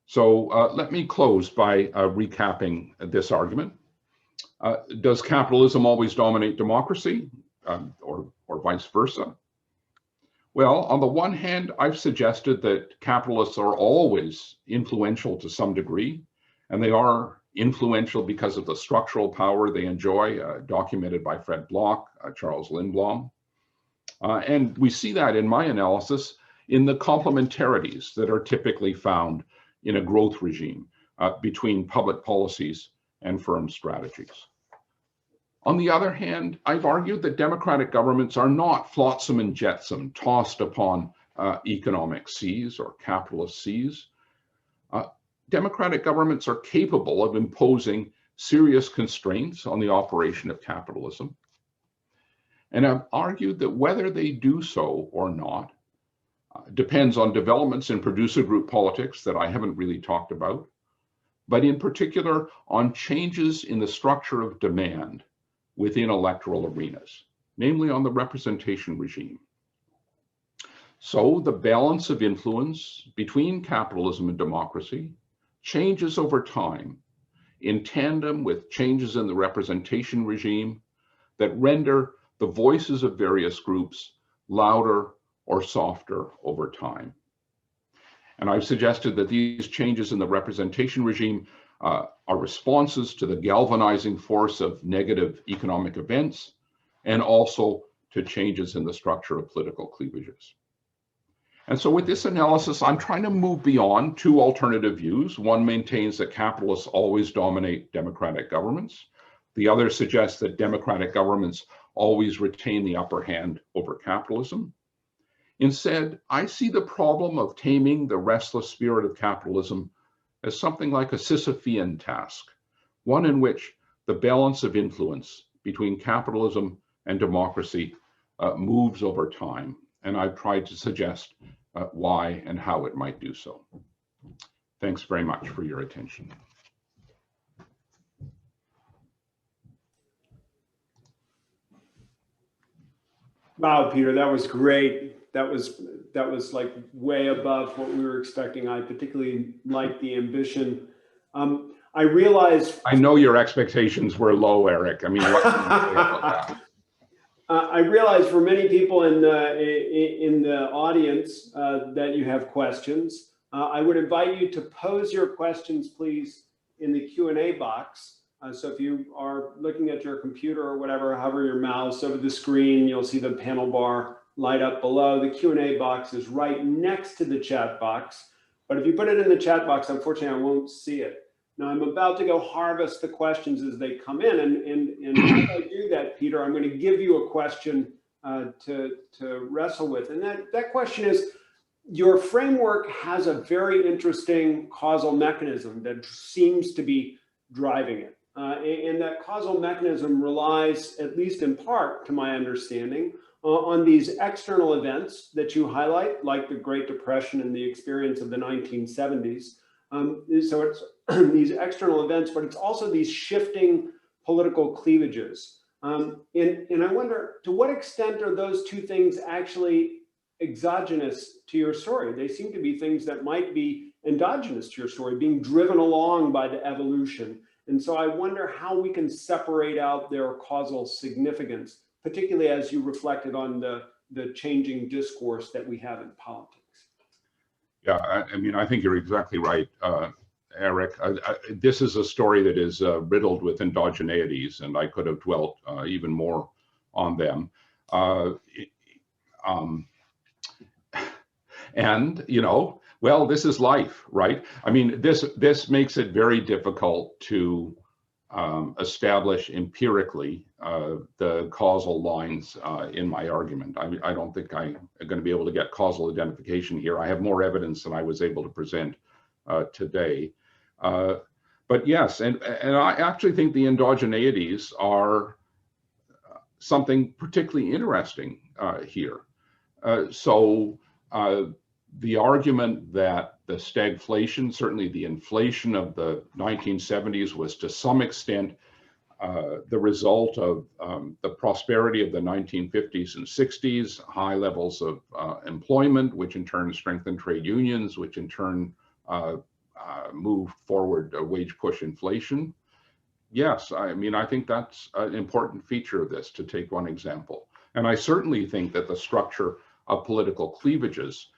So let me close by recapping this argument. Does capitalism always dominate democracy, or vice versa? Well, on the one hand, I've suggested that capitalists are always influential to some degree, and they are influential because of the structural power they enjoy, documented by Fred Bloch, Charles Lindblom. And we see that in my analysis in the complementarities that are typically found in a growth regime between public policies and firm strategies. On the other hand, I've argued that democratic governments are not flotsam and jetsam, tossed upon economic seas or capitalist seas. Democratic governments are capable of imposing serious constraints on the operation of capitalism. And I've argued that whether they do so or not depends on developments in producer group politics that I haven't really talked about, but in particular on changes in the structure of demand within electoral arenas, namely on the representation regime. So the balance of influence between capitalism and democracy changes over time in tandem with changes in the representation regime that render the voices of various groups louder or softer over time. And I've suggested that these changes in the representation regime are responses to the galvanizing force of negative economic events and also to changes in the structure of political cleavages. And so with this analysis, I'm trying to move beyond two alternative views. One maintains that capitalists always dominate democratic governments. The other suggests that democratic governments always retain the upper hand over capitalism. Instead, I see the problem of taming the restless spirit of capitalism as something like a Sisyphean task, one in which the balance of influence between capitalism and democracy moves over time. And I've tried to suggest why and how it might do so. Thanks very much for your attention. Wow, Peter, that was great. That was like way above what we were expecting. I particularly like the ambition. I realize. I know your expectations were low, Eric. I mean, what can you say about that? I realize for many people in the audience that you have questions. I would invite you to pose your questions, please, in the Q&A box. So if you are looking at your computer or whatever, hover your mouse over the screen, you'll see the panel bar light up below. The Q&A box is right next to the chat box. But if you put it in the chat box, unfortunately, I won't see it. Now, I'm about to go harvest the questions as they come in. And as I do that, Peter, I'm going to give you a question to wrestle with. And that question is, your framework has a very interesting causal mechanism that seems to be driving it. And that causal mechanism relies, at least in part, to my understanding, on these external events that you highlight, like the Great Depression and the experience of the 1970s. So it's these external events, but it's also these shifting political cleavages. And I wonder, to what extent are those two things actually exogenous to your story? They seem to be things that might be endogenous to your story, being driven along by the evolution. And so I wonder how we can separate out their causal significance, particularly as you reflected on the changing discourse that we have in politics. Yeah, I mean, I think you're exactly right, Eric. This is a story that is riddled with endogeneities, and I could have dwelt even more on them. And, you know, well, this is life, right? I mean, this makes it very difficult to establish empirically the causal lines in my argument. I don't think I'm going to be able to get causal identification here. I have more evidence than I was able to present today. But yes, and I actually think the endogeneities are something particularly interesting here. So the argument that the stagflation, certainly the inflation of the 1970s, was to some extent the result of the prosperity of the 1950s and 60s, high levels of employment, which in turn strengthened trade unions, which in turn moved forward wage push inflation. Yes, I mean, I think that's an important feature of this, to take one example. And I certainly think that the structure of political cleavages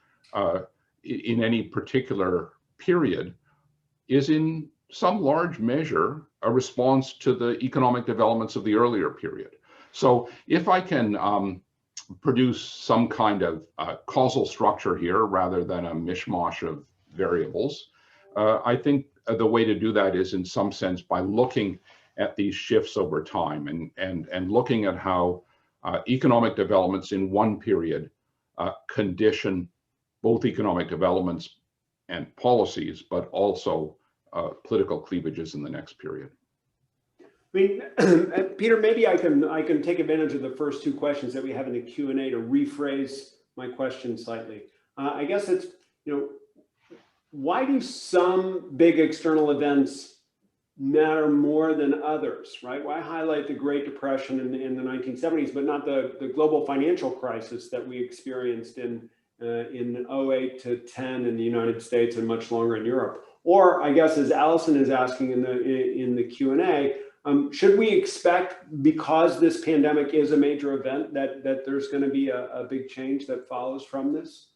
in any particular period is in some large measure a response to the economic developments of the earlier period. So if I can produce some kind of causal structure here rather than a mishmash of variables, I think the way to do that is in some sense by looking at these shifts over time and looking at how economic developments in one period condition both economic developments and policies, but also political cleavages in the next period. I mean, Peter, maybe I can take advantage of the first two questions that we have in the Q&A to rephrase my question slightly. I guess it's, why do some big external events matter more than others, right? Why highlight the Great Depression in the 1970s, but not the global financial crisis that we experienced in 08 to 10 in the United States and much longer in Europe? Or I guess, as Allison is asking in the Q&A, should we expect, because this pandemic is a major event, that there's going to be a big change that follows from this?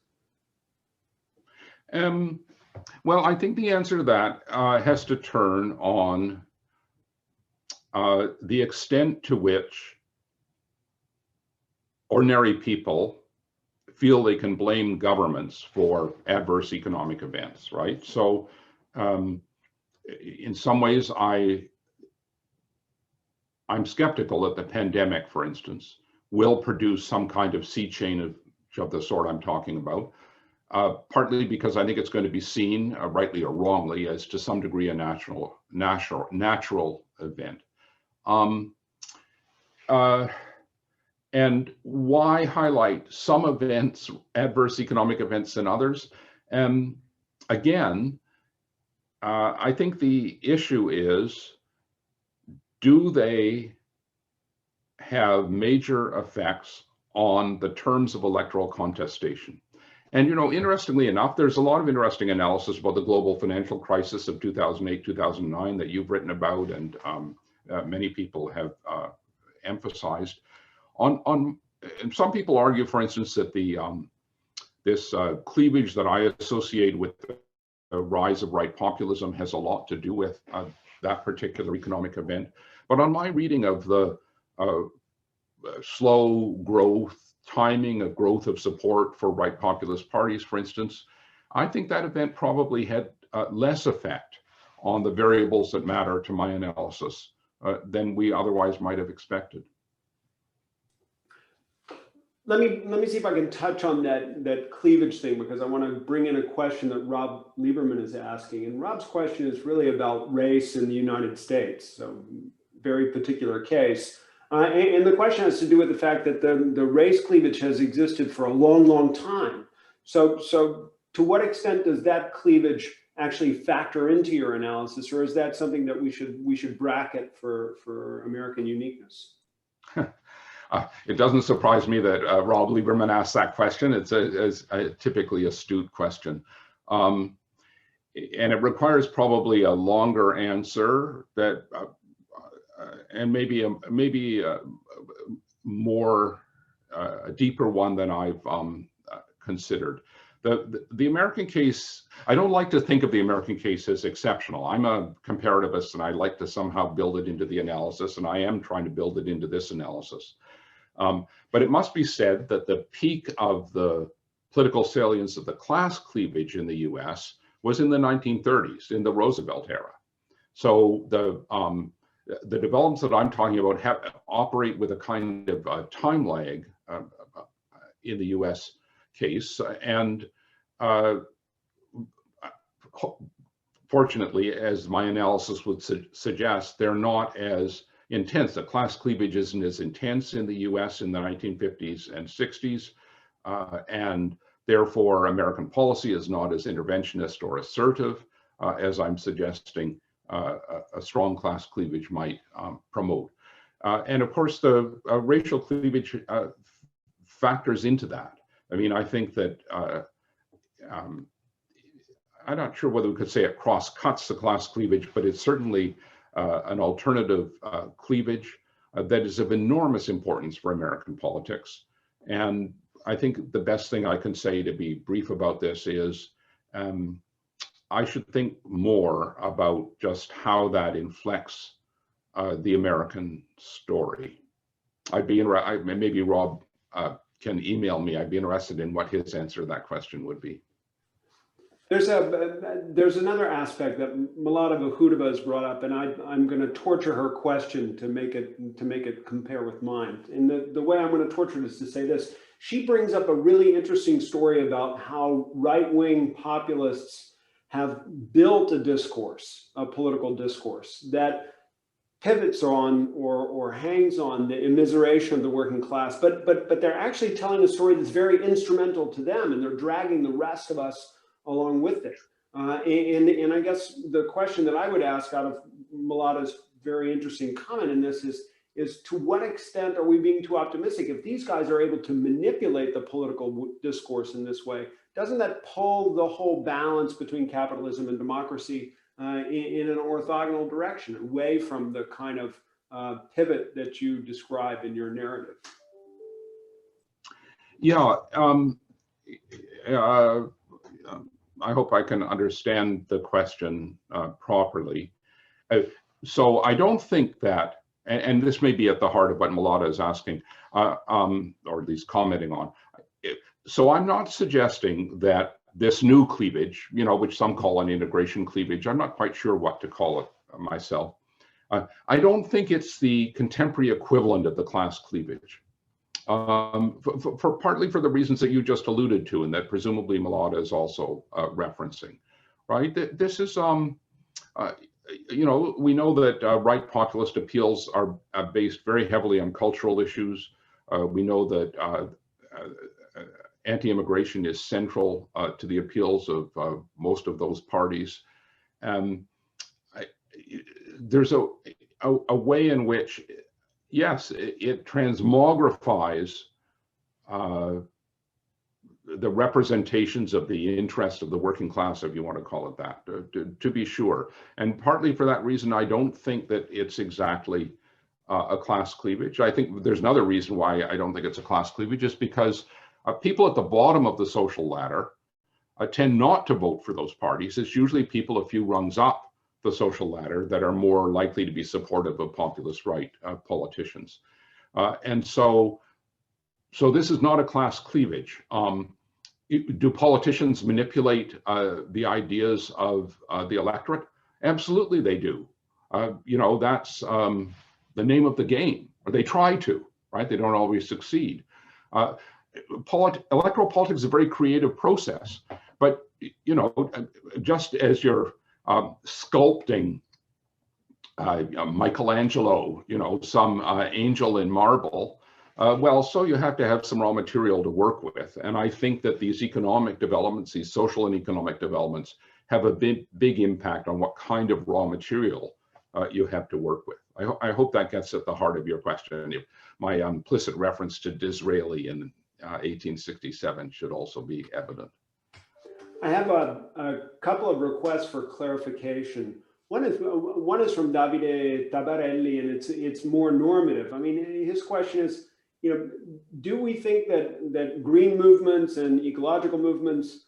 Well, I think the answer to that has to turn on the extent to which ordinary people feel they can blame governments for adverse economic events, right? So in some ways, I'm skeptical that the pandemic, for instance, will produce some kind of sea change of the sort I'm talking about, partly because I think it's going to be seen, rightly or wrongly, as to some degree a natural event. And why highlight some events, adverse economic events, than others? Again, I think the issue is, do they have major effects on the terms of electoral contestation? And, interestingly enough, there's a lot of interesting analysis about the global financial crisis of 2008, 2009 that you've written about, and many people have emphasized. And some people argue, for instance, that this cleavage that I associate with the rise of right populism has a lot to do with that particular economic event. But on my reading of the slow growth, timing of growth of support for right populist parties, for instance, I think that event probably had less effect on the variables that matter to my analysis than we otherwise might have expected. Let me see if I can touch on that cleavage thing, because I want to bring in a question that Rob Lieberman is asking. And Rob's question is really about race in the United States, so very particular case. And the question has to do with the fact that the race cleavage has existed for a long, long time. So to what extent does that cleavage actually factor into your analysis, or is that something that we should bracket for American uniqueness? It doesn't surprise me that Rob Lieberman asked that question. It's a typically astute question. And it requires probably a longer answer that, and maybe a more a deeper one than I've considered. The American case, I don't like to think of the American case as exceptional. I'm a comparativist, and I like to somehow build it into the analysis, and I am trying to build it into this analysis. But it must be said that the peak of the political salience of the class cleavage in the US was in the 1930s, in the Roosevelt era. So the developments that I'm talking about operate with a kind of time lag in the US case. And fortunately, as my analysis would suggest, they're not as intense. The class cleavage isn't as intense in the US in the 1950s and 60s. And therefore, American policy is not as interventionist or assertive as I'm suggesting a strong class cleavage might promote. And of course, the racial cleavage factors into that. I mean, I think that I'm not sure whether we could say it cross-cuts the class cleavage, but it's certainly an alternative cleavage that is of enormous importance for American politics. And I think the best thing I can say, to be brief about this, is I should think more about just how that inflects the American story. Maybe Rob can email me. I'd be interested in what his answer to that question would be. There's another aspect that Malala Vahudova has brought up, and I'm going to torture her question to make it compare with mine. And the way I'm going to torture it is to say this: she brings up a really interesting story about how right-wing populists have built a discourse, a political discourse that pivots on or hangs on the immiseration of the working class, but they're actually telling a story that's very instrumental to them, and they're dragging the rest of us along with it. And I guess the question that I would ask out of Malata's very interesting comment in this is to what extent are we being too optimistic? If these guys are able to manipulate the political discourse in this way, doesn't that pull the whole balance between capitalism and democracy in an orthogonal direction, away from the kind of pivot that you describe in your narrative? Yeah, I hope I can understand the question properly. So I don't think that, and this may be at the heart of what Malata is asking, or at least commenting on. So I'm not suggesting that this new cleavage, which some call an integration cleavage, I'm not quite sure what to call it myself. I don't think it's the contemporary equivalent of the class cleavage. For partly for the reasons that you just alluded to, and that presumably Malata is also referencing, right? This is, we know that right populist appeals are based very heavily on cultural issues. We know that anti-immigration is central to the appeals of most of those parties. There's a way in which, yes, it transmogrifies the representations of the interest of the working class, if you want to call it that, to be sure. And partly for that reason, I don't think that it's exactly a class cleavage. I think there's another reason why I don't think it's a class cleavage, is because people at the bottom of the social ladder tend not to vote for those parties. It's usually people a few rungs up the social ladder that are more likely to be supportive of populist right politicians. And so this is not a class cleavage. Do politicians manipulate the ideas of the electorate? Absolutely they do. That's the name of the game, or they try to, right? They don't always succeed. Electoral politics is a very creative process, but just as you're sculpting Michelangelo, some angel in marble, well, so you have to have some raw material to work with. And I think that these economic developments, these social and economic developments, have a big impact on what kind of raw material you have to work with. I hope that gets at the heart of your question. My implicit reference to Disraeli in 1867 should also be evident. I have a couple of requests for clarification. One is from Davide Tabarelli, and it's more normative. I mean, his question is, do we think that green movements and ecological movements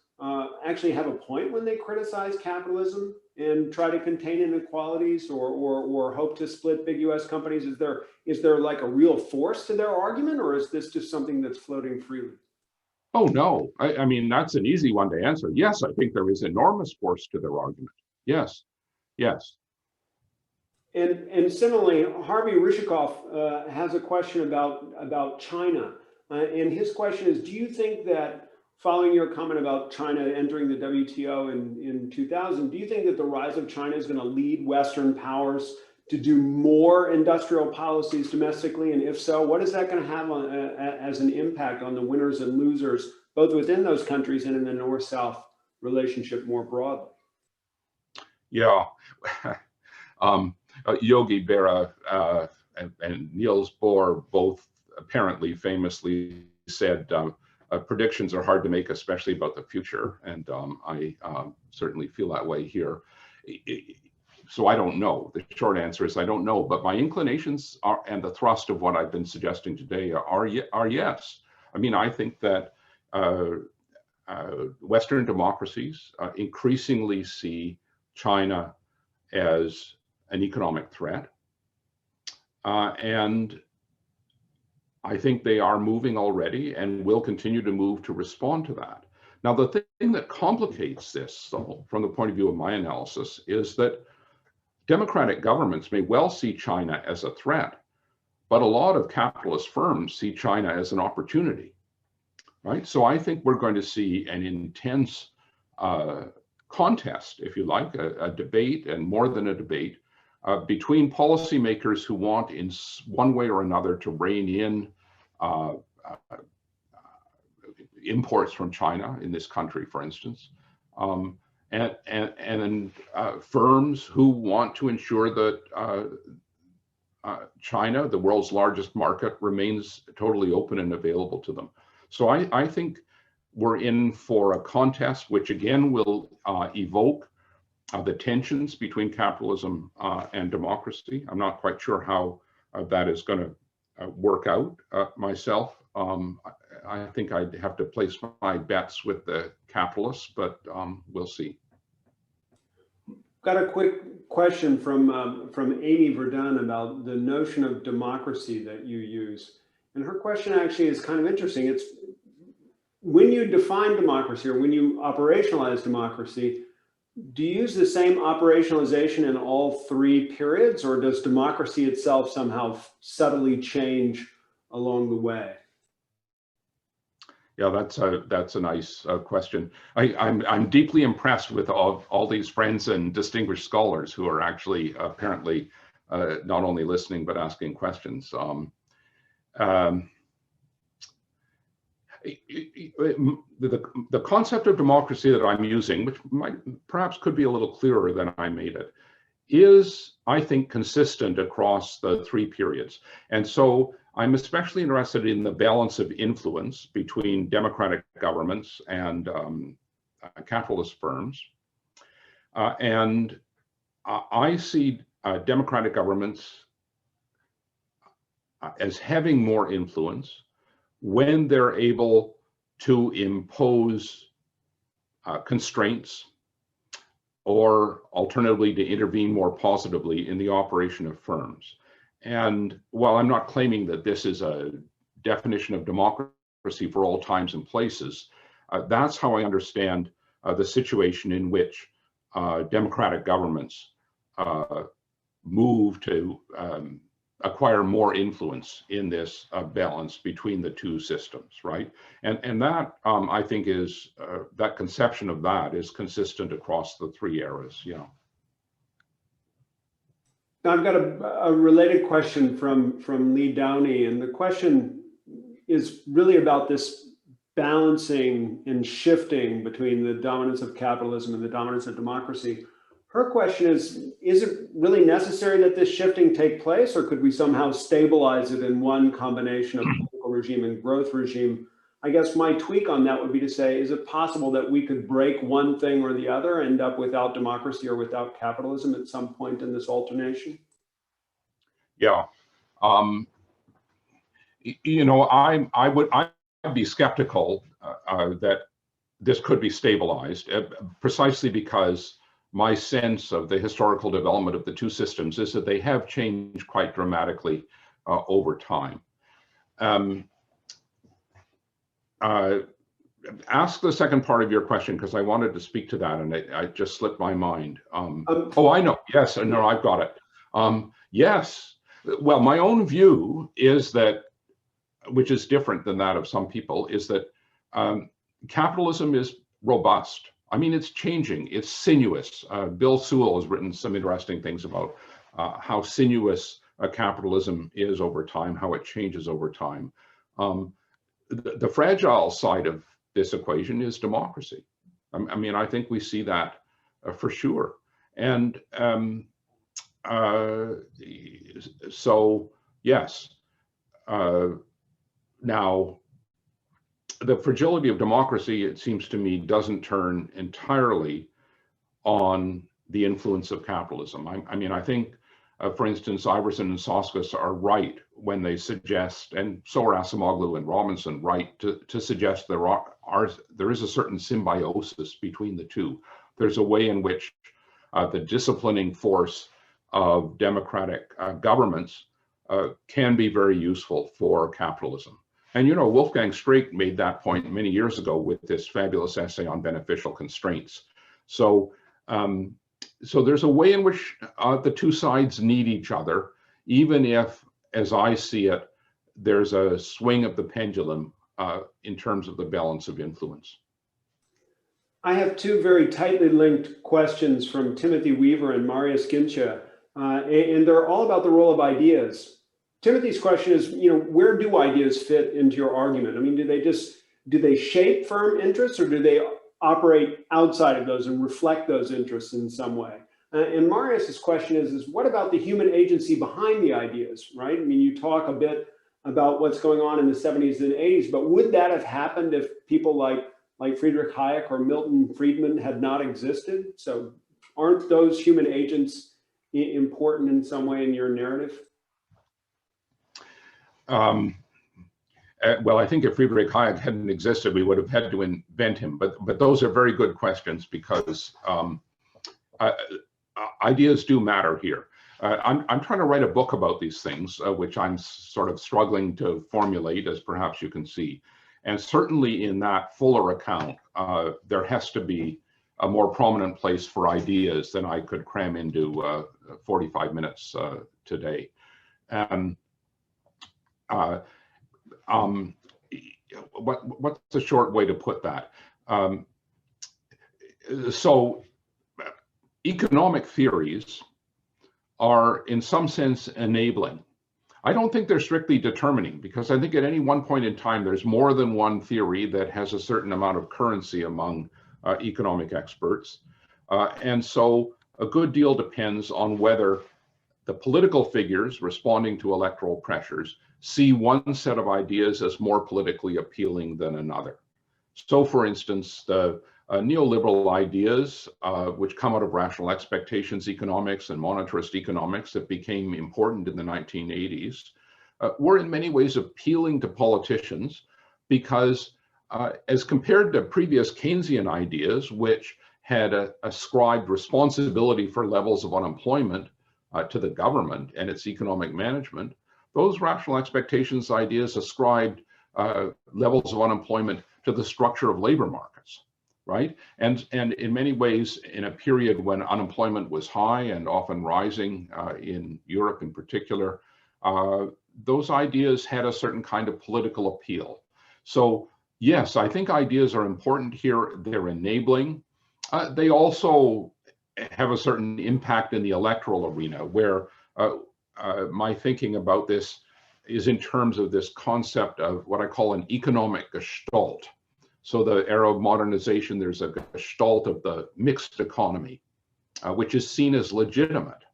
actually have a point when they criticize capitalism and try to contain inequalities or hope to split big US companies? Is there like a real force to their argument, or is this just something that's floating freely? Oh, no. I mean, that's an easy one to answer. Yes, I think there is enormous force to their argument. Yes, yes. And similarly, Harvey Rishikoff has a question about China. And his question is, do you think that, following your comment about China entering the WTO in 2000, do you think that the rise of China is going to lead Western powers to do more industrial policies domestically? And if so, what is that going to have as an impact on the winners and losers, both within those countries and in the North-South relationship more broadly? Yeah. Yogi Berra and Niels Bohr both apparently famously said predictions are hard to make, especially about the future. And I certainly feel that way here. So I don't know. The short answer is I don't know. But my inclinations are, and the thrust of what I've been suggesting today are yes. I mean, I think that Western democracies increasingly see China as an economic threat. And I think they are moving already and will continue to move to respond to that. Now, the thing that complicates this, though, from the point of view of my analysis, is that democratic governments may well see China as a threat, but a lot of capitalist firms see China as an opportunity, right? So I think we're going to see an intense contest, if you like, a debate, and more than a debate, between policymakers who want, in one way or another, to rein in imports from China in this country, for instance, and firms who want to ensure that China, the world's largest market, remains totally open and available to them. So I think we're in for a contest which again will evoke the tensions between capitalism and democracy. I'm not quite sure how that is going to work out myself. I think I'd have to place my bets with the capitalists, but we'll see. Got a quick question from Amy Verdun about the notion of democracy that you use. And her question actually is kind of interesting. It's when you define democracy or when you operationalize democracy, do you use the same operationalization in all three periods, or does democracy itself somehow subtly change along the way? Yeah, that's a nice question. I'm deeply impressed with all these friends and distinguished scholars who are actually apparently not only listening but asking questions. The concept of democracy that I'm using, which perhaps could be a little clearer than I made it, is, I think, consistent across the three periods. And so I'm especially interested in the balance of influence between democratic governments and capitalist firms. And I see democratic governments as having more influence when they're able to impose constraints, or alternatively to intervene more positively in the operation of firms. And while I'm not claiming that this is a definition of democracy for all times and places, that's how I understand the situation in which democratic governments move to acquire more influence in this balance between the two systems, right? And that, I think, is, that conception of that is consistent across the three eras, yeah. Now I've got a related question from Lee Downey, and the question is really about this balancing and shifting between the dominance of capitalism and the dominance of democracy. Her question is it really necessary that this shifting take place, or could we somehow stabilize it in one combination of political regime and growth regime? I guess my tweak on that would be to say, is it possible that we could break one thing or the other, end up without democracy or without capitalism at some point in this alternation? Yeah. You know, I'd be skeptical that this could be stabilized, precisely because my sense of the historical development of the two systems is that they have changed quite dramatically over time. Ask the second part of your question, because I wanted to speak to that and I just slipped my mind. Oh, I know. Yes, no, I've got it. Yes. Well, my own view is that, which is different than that of some people, is that capitalism is robust. I mean, it's changing, it's sinuous. Bill Sewell has written some interesting things about how sinuous capitalism is over time, how it changes over time. The fragile side of this equation is democracy. I mean, I think we see that for sure. And so, yes. Now, the fragility of democracy, it seems to me, doesn't turn entirely on the influence of capitalism. I mean, I think, for instance, Iverson and Soskis are right when they suggest, and so are Acemoglu and Robinson, right, to suggest there is a certain symbiosis between the two. There's a way in which the disciplining force of democratic governments can be very useful for capitalism. And you know, Wolfgang Streeck made that point many years ago with this fabulous essay on beneficial constraints. So, so there's a way in which the two sides need each other, even if, as I see it, there's a swing of the pendulum in terms of the balance of influence. I have two very tightly linked questions from Timothy Weaver and Marius Gincha, and they're all about the role of ideas. Timothy's question is, where do ideas fit into your argument? I mean, do they shape firm interests, or do they operate outside of those and reflect those interests in some way? And Marius's question is what about the human agency behind the ideas, right? I mean, you talk a bit about what's going on in the 70s and 80s, but would that have happened if people like Friedrich Hayek or Milton Friedman had not existed? So aren't those human agents important in some way in your narrative? Well, I think if Friedrich Hayek hadn't existed, we would have had to invent him. But those are very good questions, because ideas do matter here. I'm trying to write a book about these things, which I'm sort of struggling to formulate, as perhaps you can see. And certainly in that fuller account, there has to be a more prominent place for ideas than I could cram into 45 minutes today. What's the short way to put that? So economic theories are in some sense enabling. I don't think they're strictly determining, because I think at any one point in time, there's more than one theory that has a certain amount of currency among economic experts. And so a good deal depends on whether the political figures responding to electoral pressures see one set of ideas as more politically appealing than another. So for instance, the neoliberal ideas, which come out of rational expectations economics and monetarist economics that became important in the 1980s, were in many ways appealing to politicians because as compared to previous Keynesian ideas, which had ascribed responsibility for levels of unemployment to the government and its economic management, those rational expectations ideas ascribed levels of unemployment to the structure of labor markets, right? And in many ways, in a period when unemployment was high and often rising in Europe in particular, those ideas had a certain kind of political appeal. So yes, I think ideas are important here. They're enabling. They also have a certain impact in the electoral arena, where my thinking about this is in terms of this concept of what I call an economic gestalt. So the era of modernization, there's a gestalt of the mixed economy, which is seen as legitimate.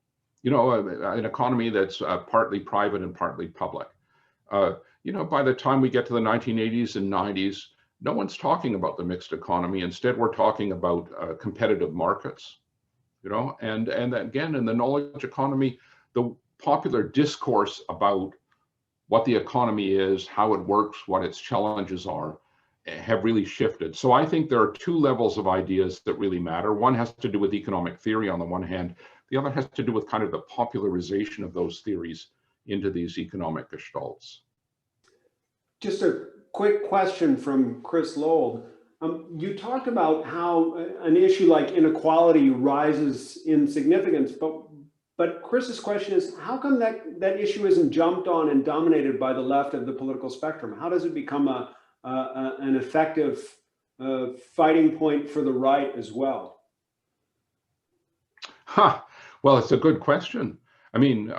You know, an economy that's partly private and partly public. You know, by the time we get to the 1980s and 90s, no one's talking about the mixed economy. Instead, we're talking about competitive markets. You know, and again, in the knowledge economy, the popular discourse about what the economy is, how it works, what its challenges are, have really shifted. So I think there are two levels of ideas that really matter. One has to do with economic theory on the one hand. The other has to do with kind of the popularization of those theories into these economic gestalts. Just a quick question from Chris Lowell. You talked about how an issue like inequality rises in significance, but Chris's question is, how come that issue isn't jumped on and dominated by the left of the political spectrum? How does it become an effective fighting point for the right as well? Well, it's a good question. I mean,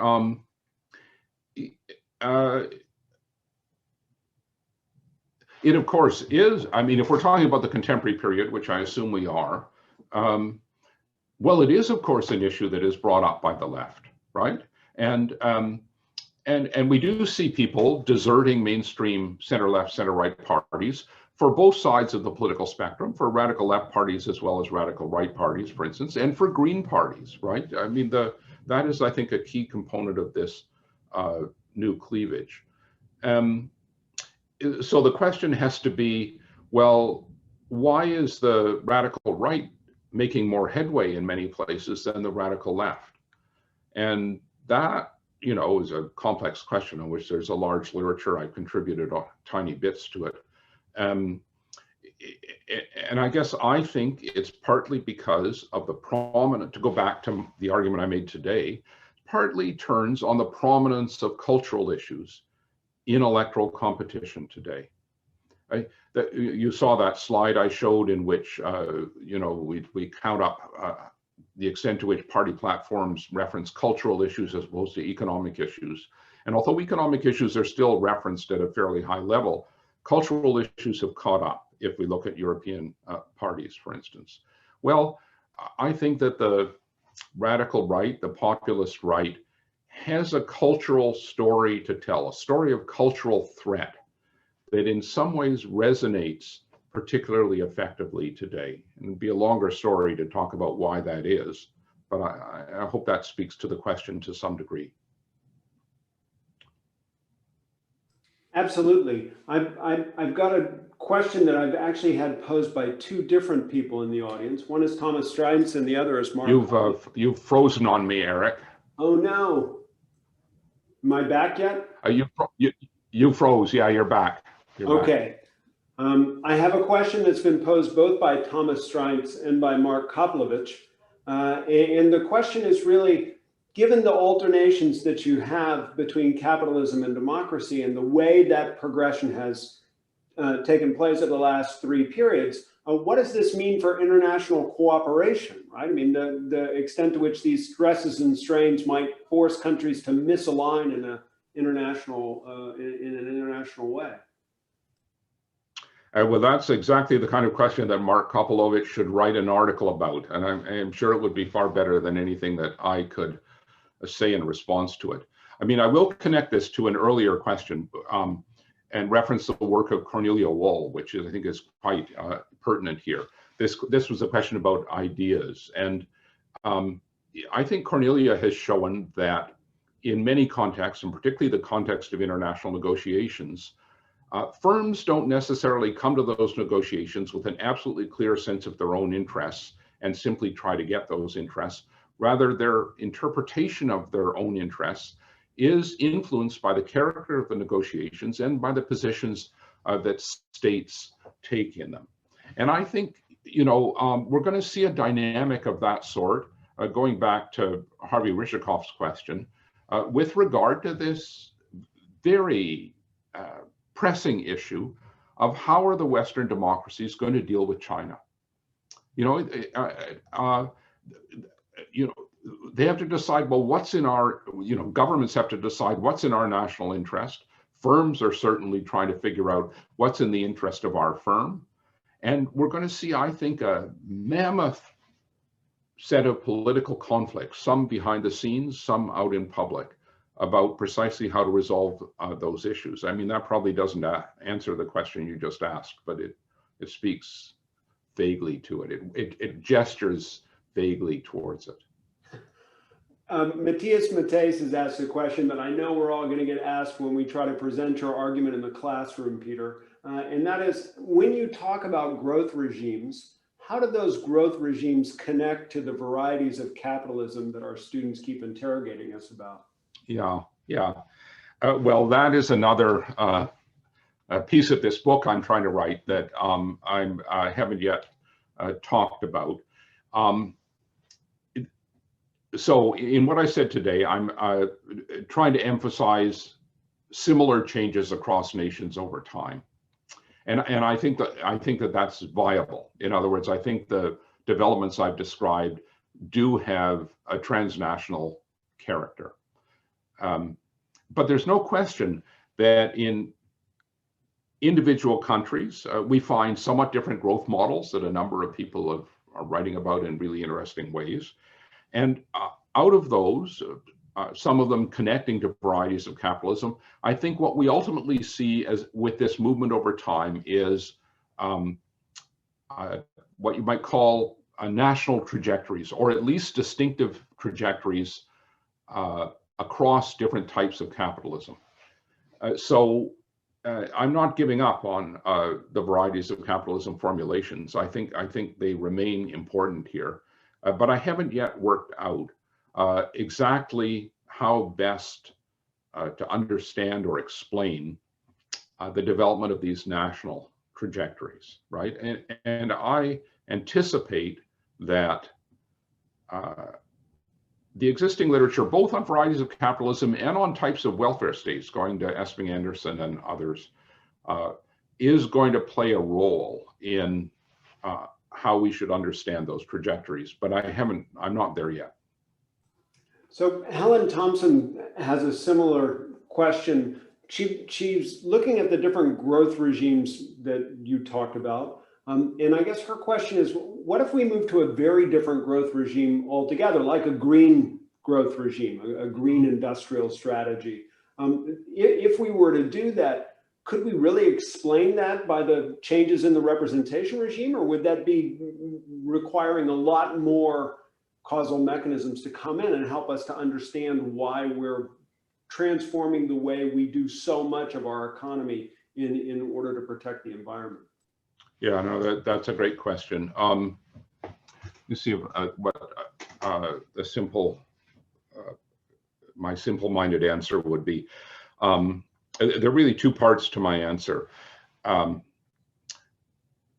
it of course is. I mean, if we're talking about the contemporary period, which I assume we are, well, it is of course an issue that is brought up by the left, right? And we do see people deserting mainstream center-left, center-right parties for both sides of the political spectrum, for radical left parties as well as radical right parties, for instance, and for green parties, right? I mean, that is, I think, a key component of this new cleavage. So the question has to be, well, why is the radical right making more headway in many places than the radical left? And that you know, is a complex question on which there's a large literature. I've contributed tiny bits to it. And I guess I think it's partly because of the prominent, to go back to the argument I made today, partly turns on the prominence of cultural issues in electoral competition today. You saw that slide I showed in which, you know, we count up the extent to which party platforms reference cultural issues as opposed to economic issues. And although economic issues are still referenced at a fairly high level, cultural issues have caught up if we look at European parties, for instance. Well, I think that the radical right, the populist right, has a cultural story to tell, a story of cultural threat that in some ways resonates particularly effectively today. And it'd be a longer story to talk about why that is, but I hope that speaks to the question to some degree. Absolutely. I've got a question that I've actually had posed by two different people in the audience. One is Thomas Strides and the other is Mark. You've frozen on me, Eric. Oh no. Am I back yet? You froze. Yeah, you're back. Okay. I have a question that's been posed both by Thomas Strides and by Mark Koplovich. And the question is really, given the alternations that you have between capitalism and democracy and the way that progression has taken place over the last three periods, what does this mean for international cooperation, right? I mean, the extent to which these stresses and strains might force countries to misalign in an international way. Well, that's exactly the kind of question that Mark Koplovich should write an article about. And I'm sure it would be far better than anything that I could say in response to it. I mean, I will connect this to an earlier question and reference the work of Cornelia Wohl, which I think is quite pertinent here. This was a question about ideas. And I think Cornelia has shown that in many contexts, and particularly the context of international negotiations, firms don't necessarily come to those negotiations with an absolutely clear sense of their own interests and simply try to get those interests. Rather, their interpretation of their own interests is influenced by the character of the negotiations and by the positions that states take in them. And I think, you know, we're going to see a dynamic of that sort, going back to Harvey Rishikov's question, with regard to this very pressing issue of how are the Western democracies going to deal with China. You know, they have to decide, well, what's in our, governments have to decide what's in our national interest. Firms are certainly trying to figure out what's in the interest of our firm. And we're going to see, I think, a mammoth set of political conflicts, some behind the scenes, some out in public, about precisely how to resolve those issues. I mean, that probably doesn't answer the question you just asked, but it speaks vaguely to it. It gestures vaguely towards it. Matthias Mateus has asked a question that I know we're all going to get asked when we try to present your argument in the classroom, Peter. And that is, when you talk about growth regimes, how do those growth regimes connect to the varieties of capitalism that our students keep interrogating us about? Yeah. Well, that is another piece of this book I'm trying to write that I haven't yet talked about. So in what I said today, I'm trying to emphasize similar changes across nations over time. And I think that that's viable. In other words, I think the developments I've described do have a transnational character. But there's no question that in individual countries, we find somewhat different growth models that a number of people are writing about in really interesting ways. And out of those, some of them connecting to varieties of capitalism, I think what we ultimately see as with this movement over time is what you might call national trajectories, or at least distinctive trajectories across different types of capitalism. So I'm not giving up on the varieties of capitalism formulations. I think they remain important here, but I haven't yet worked out exactly how best to understand or explain the development of these national trajectories, right? And I anticipate that the existing literature, both on varieties of capitalism and on types of welfare states, going to Esping Anderson and others, is going to play a role in how we should understand those trajectories. But I'm not there yet. So Helen Thompson has a similar question. She's looking at the different growth regimes that you talked about. And I guess her question is, what if we move to a very different growth regime altogether, like a green growth regime, a green industrial strategy? If we were to do that, could we really explain that by the changes in the representation regime, or would that be requiring a lot more causal mechanisms to come in and help us to understand why we're transforming the way we do so much of our economy in order to protect the environment? Yeah, no, that's a great question. You see what the simple, my simple-minded answer would be. There are really two parts to my answer.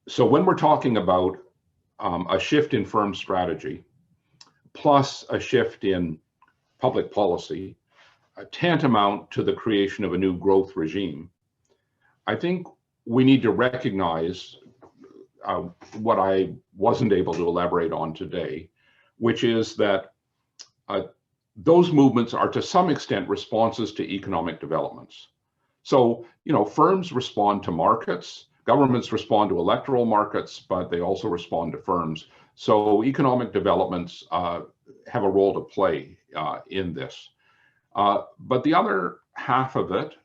So when we're talking about a shift in firm strategy, plus a shift in public policy, tantamount to the creation of a new growth regime, I think we need to recognize what I wasn't able to elaborate on today, which is that those movements are to some extent responses to economic developments. So, firms respond to markets, governments respond to electoral markets, but they also respond to firms. So economic developments have a role to play in this. But the other half of it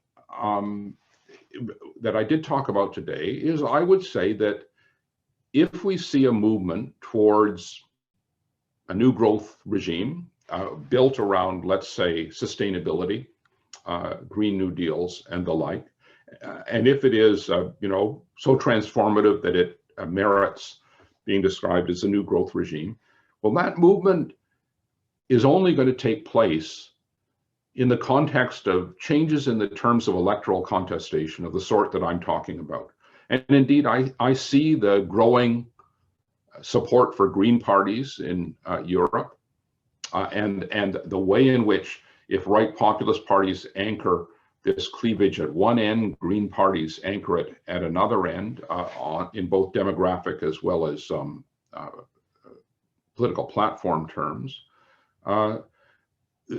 that I did talk about today is, I would say that if we see a movement towards a new growth regime built around, let's say, sustainability, Green New Deals and the like, and if it is, so transformative that it merits being described as a new growth regime, well, that movement is only going to take place in the context of changes in the terms of electoral contestation of the sort that I'm talking about. And indeed, I see the growing support for green parties in Europe, and the way in which, if right populist parties anchor this cleavage at one end, green parties anchor it at another end, in both demographic as well as political platform terms,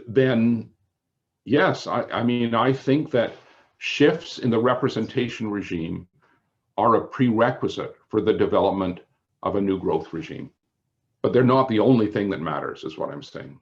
then yes, I think that shifts in the representation regime are a prerequisite for the development of a new growth regime. But they're not the only thing that matters, is what I'm saying.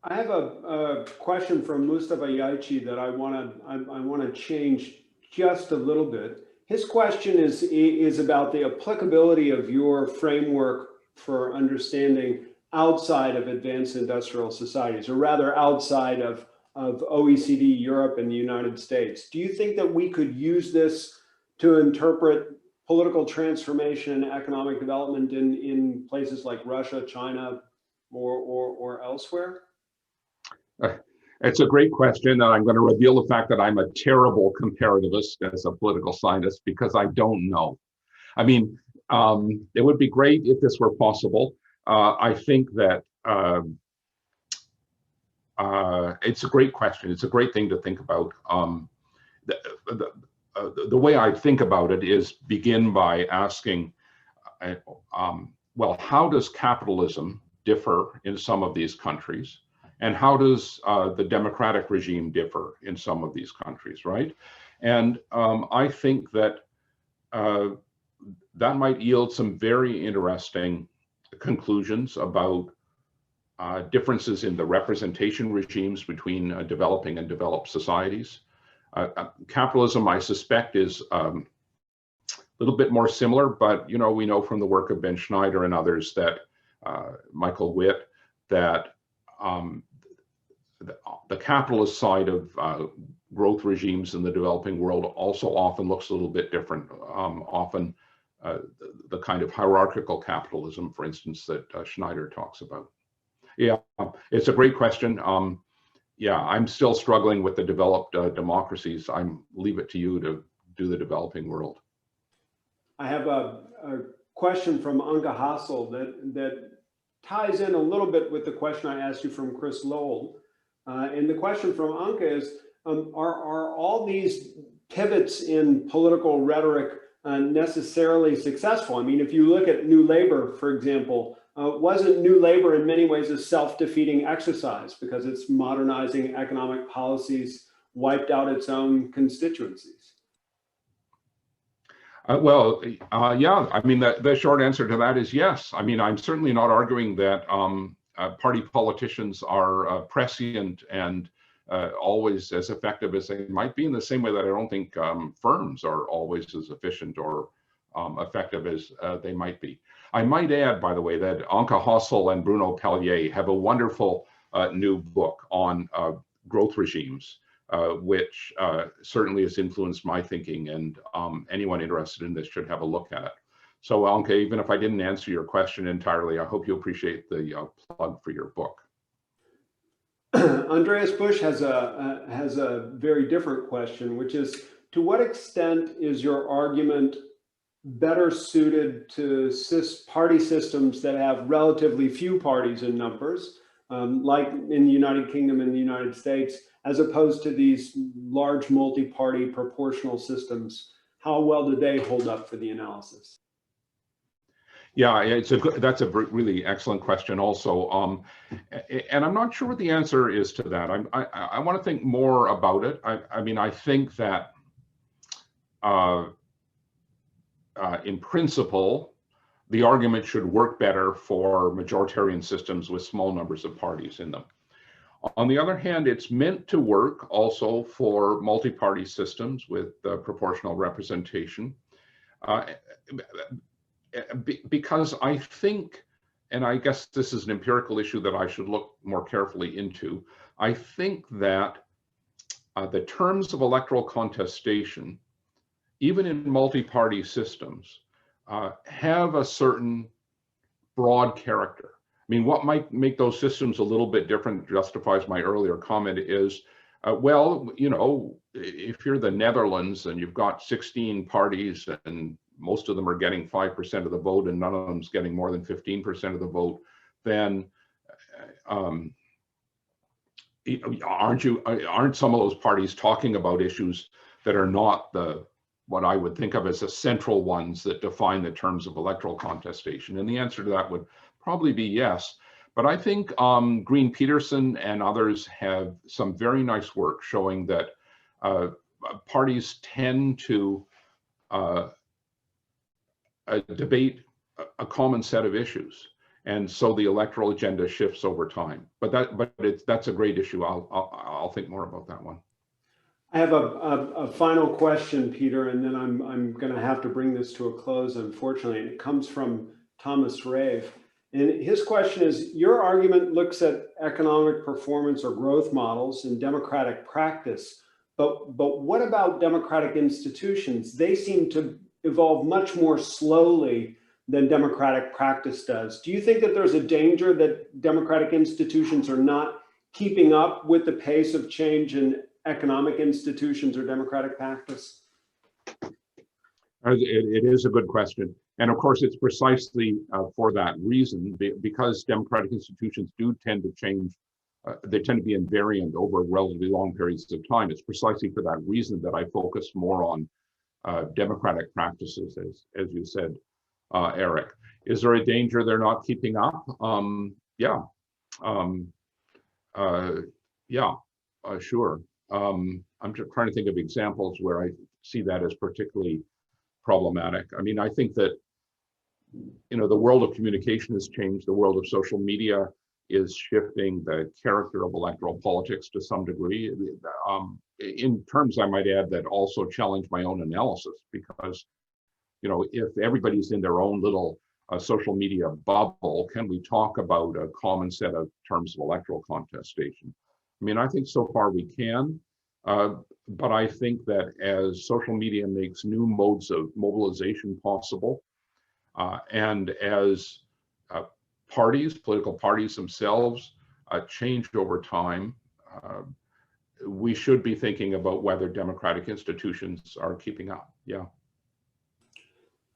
I have a question from Mustafa Yaichi that I want to change just a little bit. His question is about the applicability of your framework for understanding outside of advanced industrial societies, or rather outside of OECD, Europe, and the United States. Do you think that we could use this to interpret political transformation and economic development in places like Russia, China, or elsewhere? It's a great question, and I'm going to reveal the fact that I'm a terrible comparativist as a political scientist, because I don't know. It would be great if this were possible. I think that it's a great question. It's a great thing to think about. The way I think about it is begin by asking, well, how does capitalism differ in some of these countries? And how does the democratic regime differ in some of these countries, right? And I think that that might yield some very interesting conclusions about differences in the representation regimes between developing and developed societies. Capitalism, I suspect, is a little bit more similar, but we know from the work of Ben Schneider and others that Michael Witt, that the capitalist side of growth regimes in the developing world also often looks a little bit different. Often the kind of hierarchical capitalism, for instance, that Schneider talks about. Yeah, it's a great question. Yeah, I'm still struggling with the developed democracies. Leave it to you to do the developing world. I have a question from Anka Hassel that ties in a little bit with the question I asked you from Chris Lowell. And the question from Anka is, are all these pivots in political rhetoric necessarily successful? I mean, if you look at New Labour, for example, wasn't New Labour in many ways a self-defeating exercise because its modernizing economic policies wiped out its own constituencies? Yeah, I mean, the short answer to that is yes. I mean, I'm certainly not arguing that party politicians are prescient and always as effective as they might be, in the same way that I don't think firms are always as efficient or effective as they might be. I might add, by the way, that Anka Hassel and Bruno Pellier have a wonderful new book on growth regimes, which certainly has influenced my thinking, and anyone interested in this should have a look at it. So Anka, even if I didn't answer your question entirely, I hope you appreciate the plug for your book. Andreas Busch has a very different question, which is, to what extent is your argument better suited to party systems that have relatively few parties in numbers, like in the United Kingdom and the United States, as opposed to these large multi-party proportional systems? How well do they hold up for the analysis? Yeah, that's a really excellent question also. And I'm not sure what the answer is to that. I want to think more about it. I mean, I think that in principle, the argument should work better for majoritarian systems with small numbers of parties in them. On the other hand, it's meant to work also for multi-party systems with proportional representation. Because I think, and I guess this is an empirical issue that I should look more carefully into, I think that the terms of electoral contestation, even in multi-party systems, have a certain broad character. I mean, what might make those systems a little bit different, justifies my earlier comment, is, well, you know, if you're the Netherlands and you've got 16 parties and most of them are getting 5% of the vote and none of them's getting more than 15% of the vote, then aren't some of those parties talking about issues that are not what I would think of as the central ones that define the terms of electoral contestation? And the answer to that would probably be yes. But I think Green Peterson and others have some very nice work showing that parties tend to debate a common set of issues, and so the electoral agenda shifts over time. But that's a great issue. I'll think more about that one. I have a final question, Peter, and then I'm going to have to bring this to a close, unfortunately. And it comes from Thomas Rave. And his question is, your argument looks at economic performance or growth models in democratic practice, but what about democratic institutions? They seem to evolve much more slowly than democratic practice does. Do you think that there's a danger that democratic institutions are not keeping up with the pace of change in economic institutions or democratic practice? It is a good question. And of course, it's precisely for that reason, because democratic institutions do tend to change. They tend to be invariant over relatively long periods of time. It's precisely for that reason that I focus more on democratic practices, as you said, Eric. Is there a danger they're not keeping up? Yeah. Sure. I'm just trying to think of examples where I see that as particularly problematic. I mean, I think that, you know, the world of communication has changed. The world of social media is shifting the character of electoral politics to some degree. In terms, I might add, that also challenge my own analysis, because, you know, if everybody's in their own little social media bubble, can we talk about a common set of terms of electoral contestation? I mean, I think so far we can, but I think that as social media makes new modes of mobilization possible, and as political parties themselves change over time, we should be thinking about whether democratic institutions are keeping up. Yeah.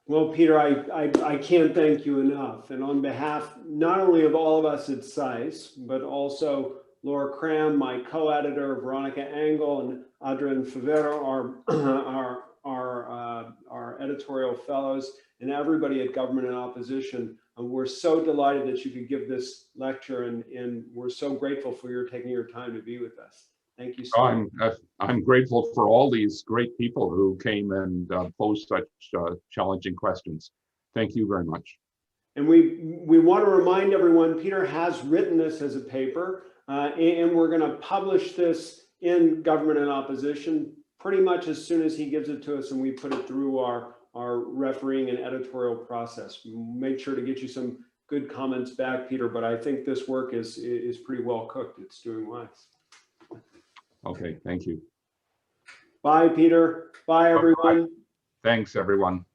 Well, Peter, I can't thank you enough. And on behalf not only of all of us at SAIS, but also Laura Cram, my co-editor, Veronica Engel, and Adrian Favero, our editorial fellows, and everybody at Government and Opposition, we're so delighted that you could give this lecture, and we're so grateful for your taking your time to be with us. Thank you so much. I'm grateful for all these great people who came and posed such challenging questions. Thank you very much. And we want to remind everyone, Peter has written this as a paper, and we're going to publish this in Government and Opposition pretty much as soon as he gives it to us and we put it through our refereeing and editorial process. We'll make sure to get you some good comments back, Peter, but I think this work is pretty well cooked. It's doing well. Okay, thank you. Bye, Peter. Bye, everyone. Bye. Thanks, everyone.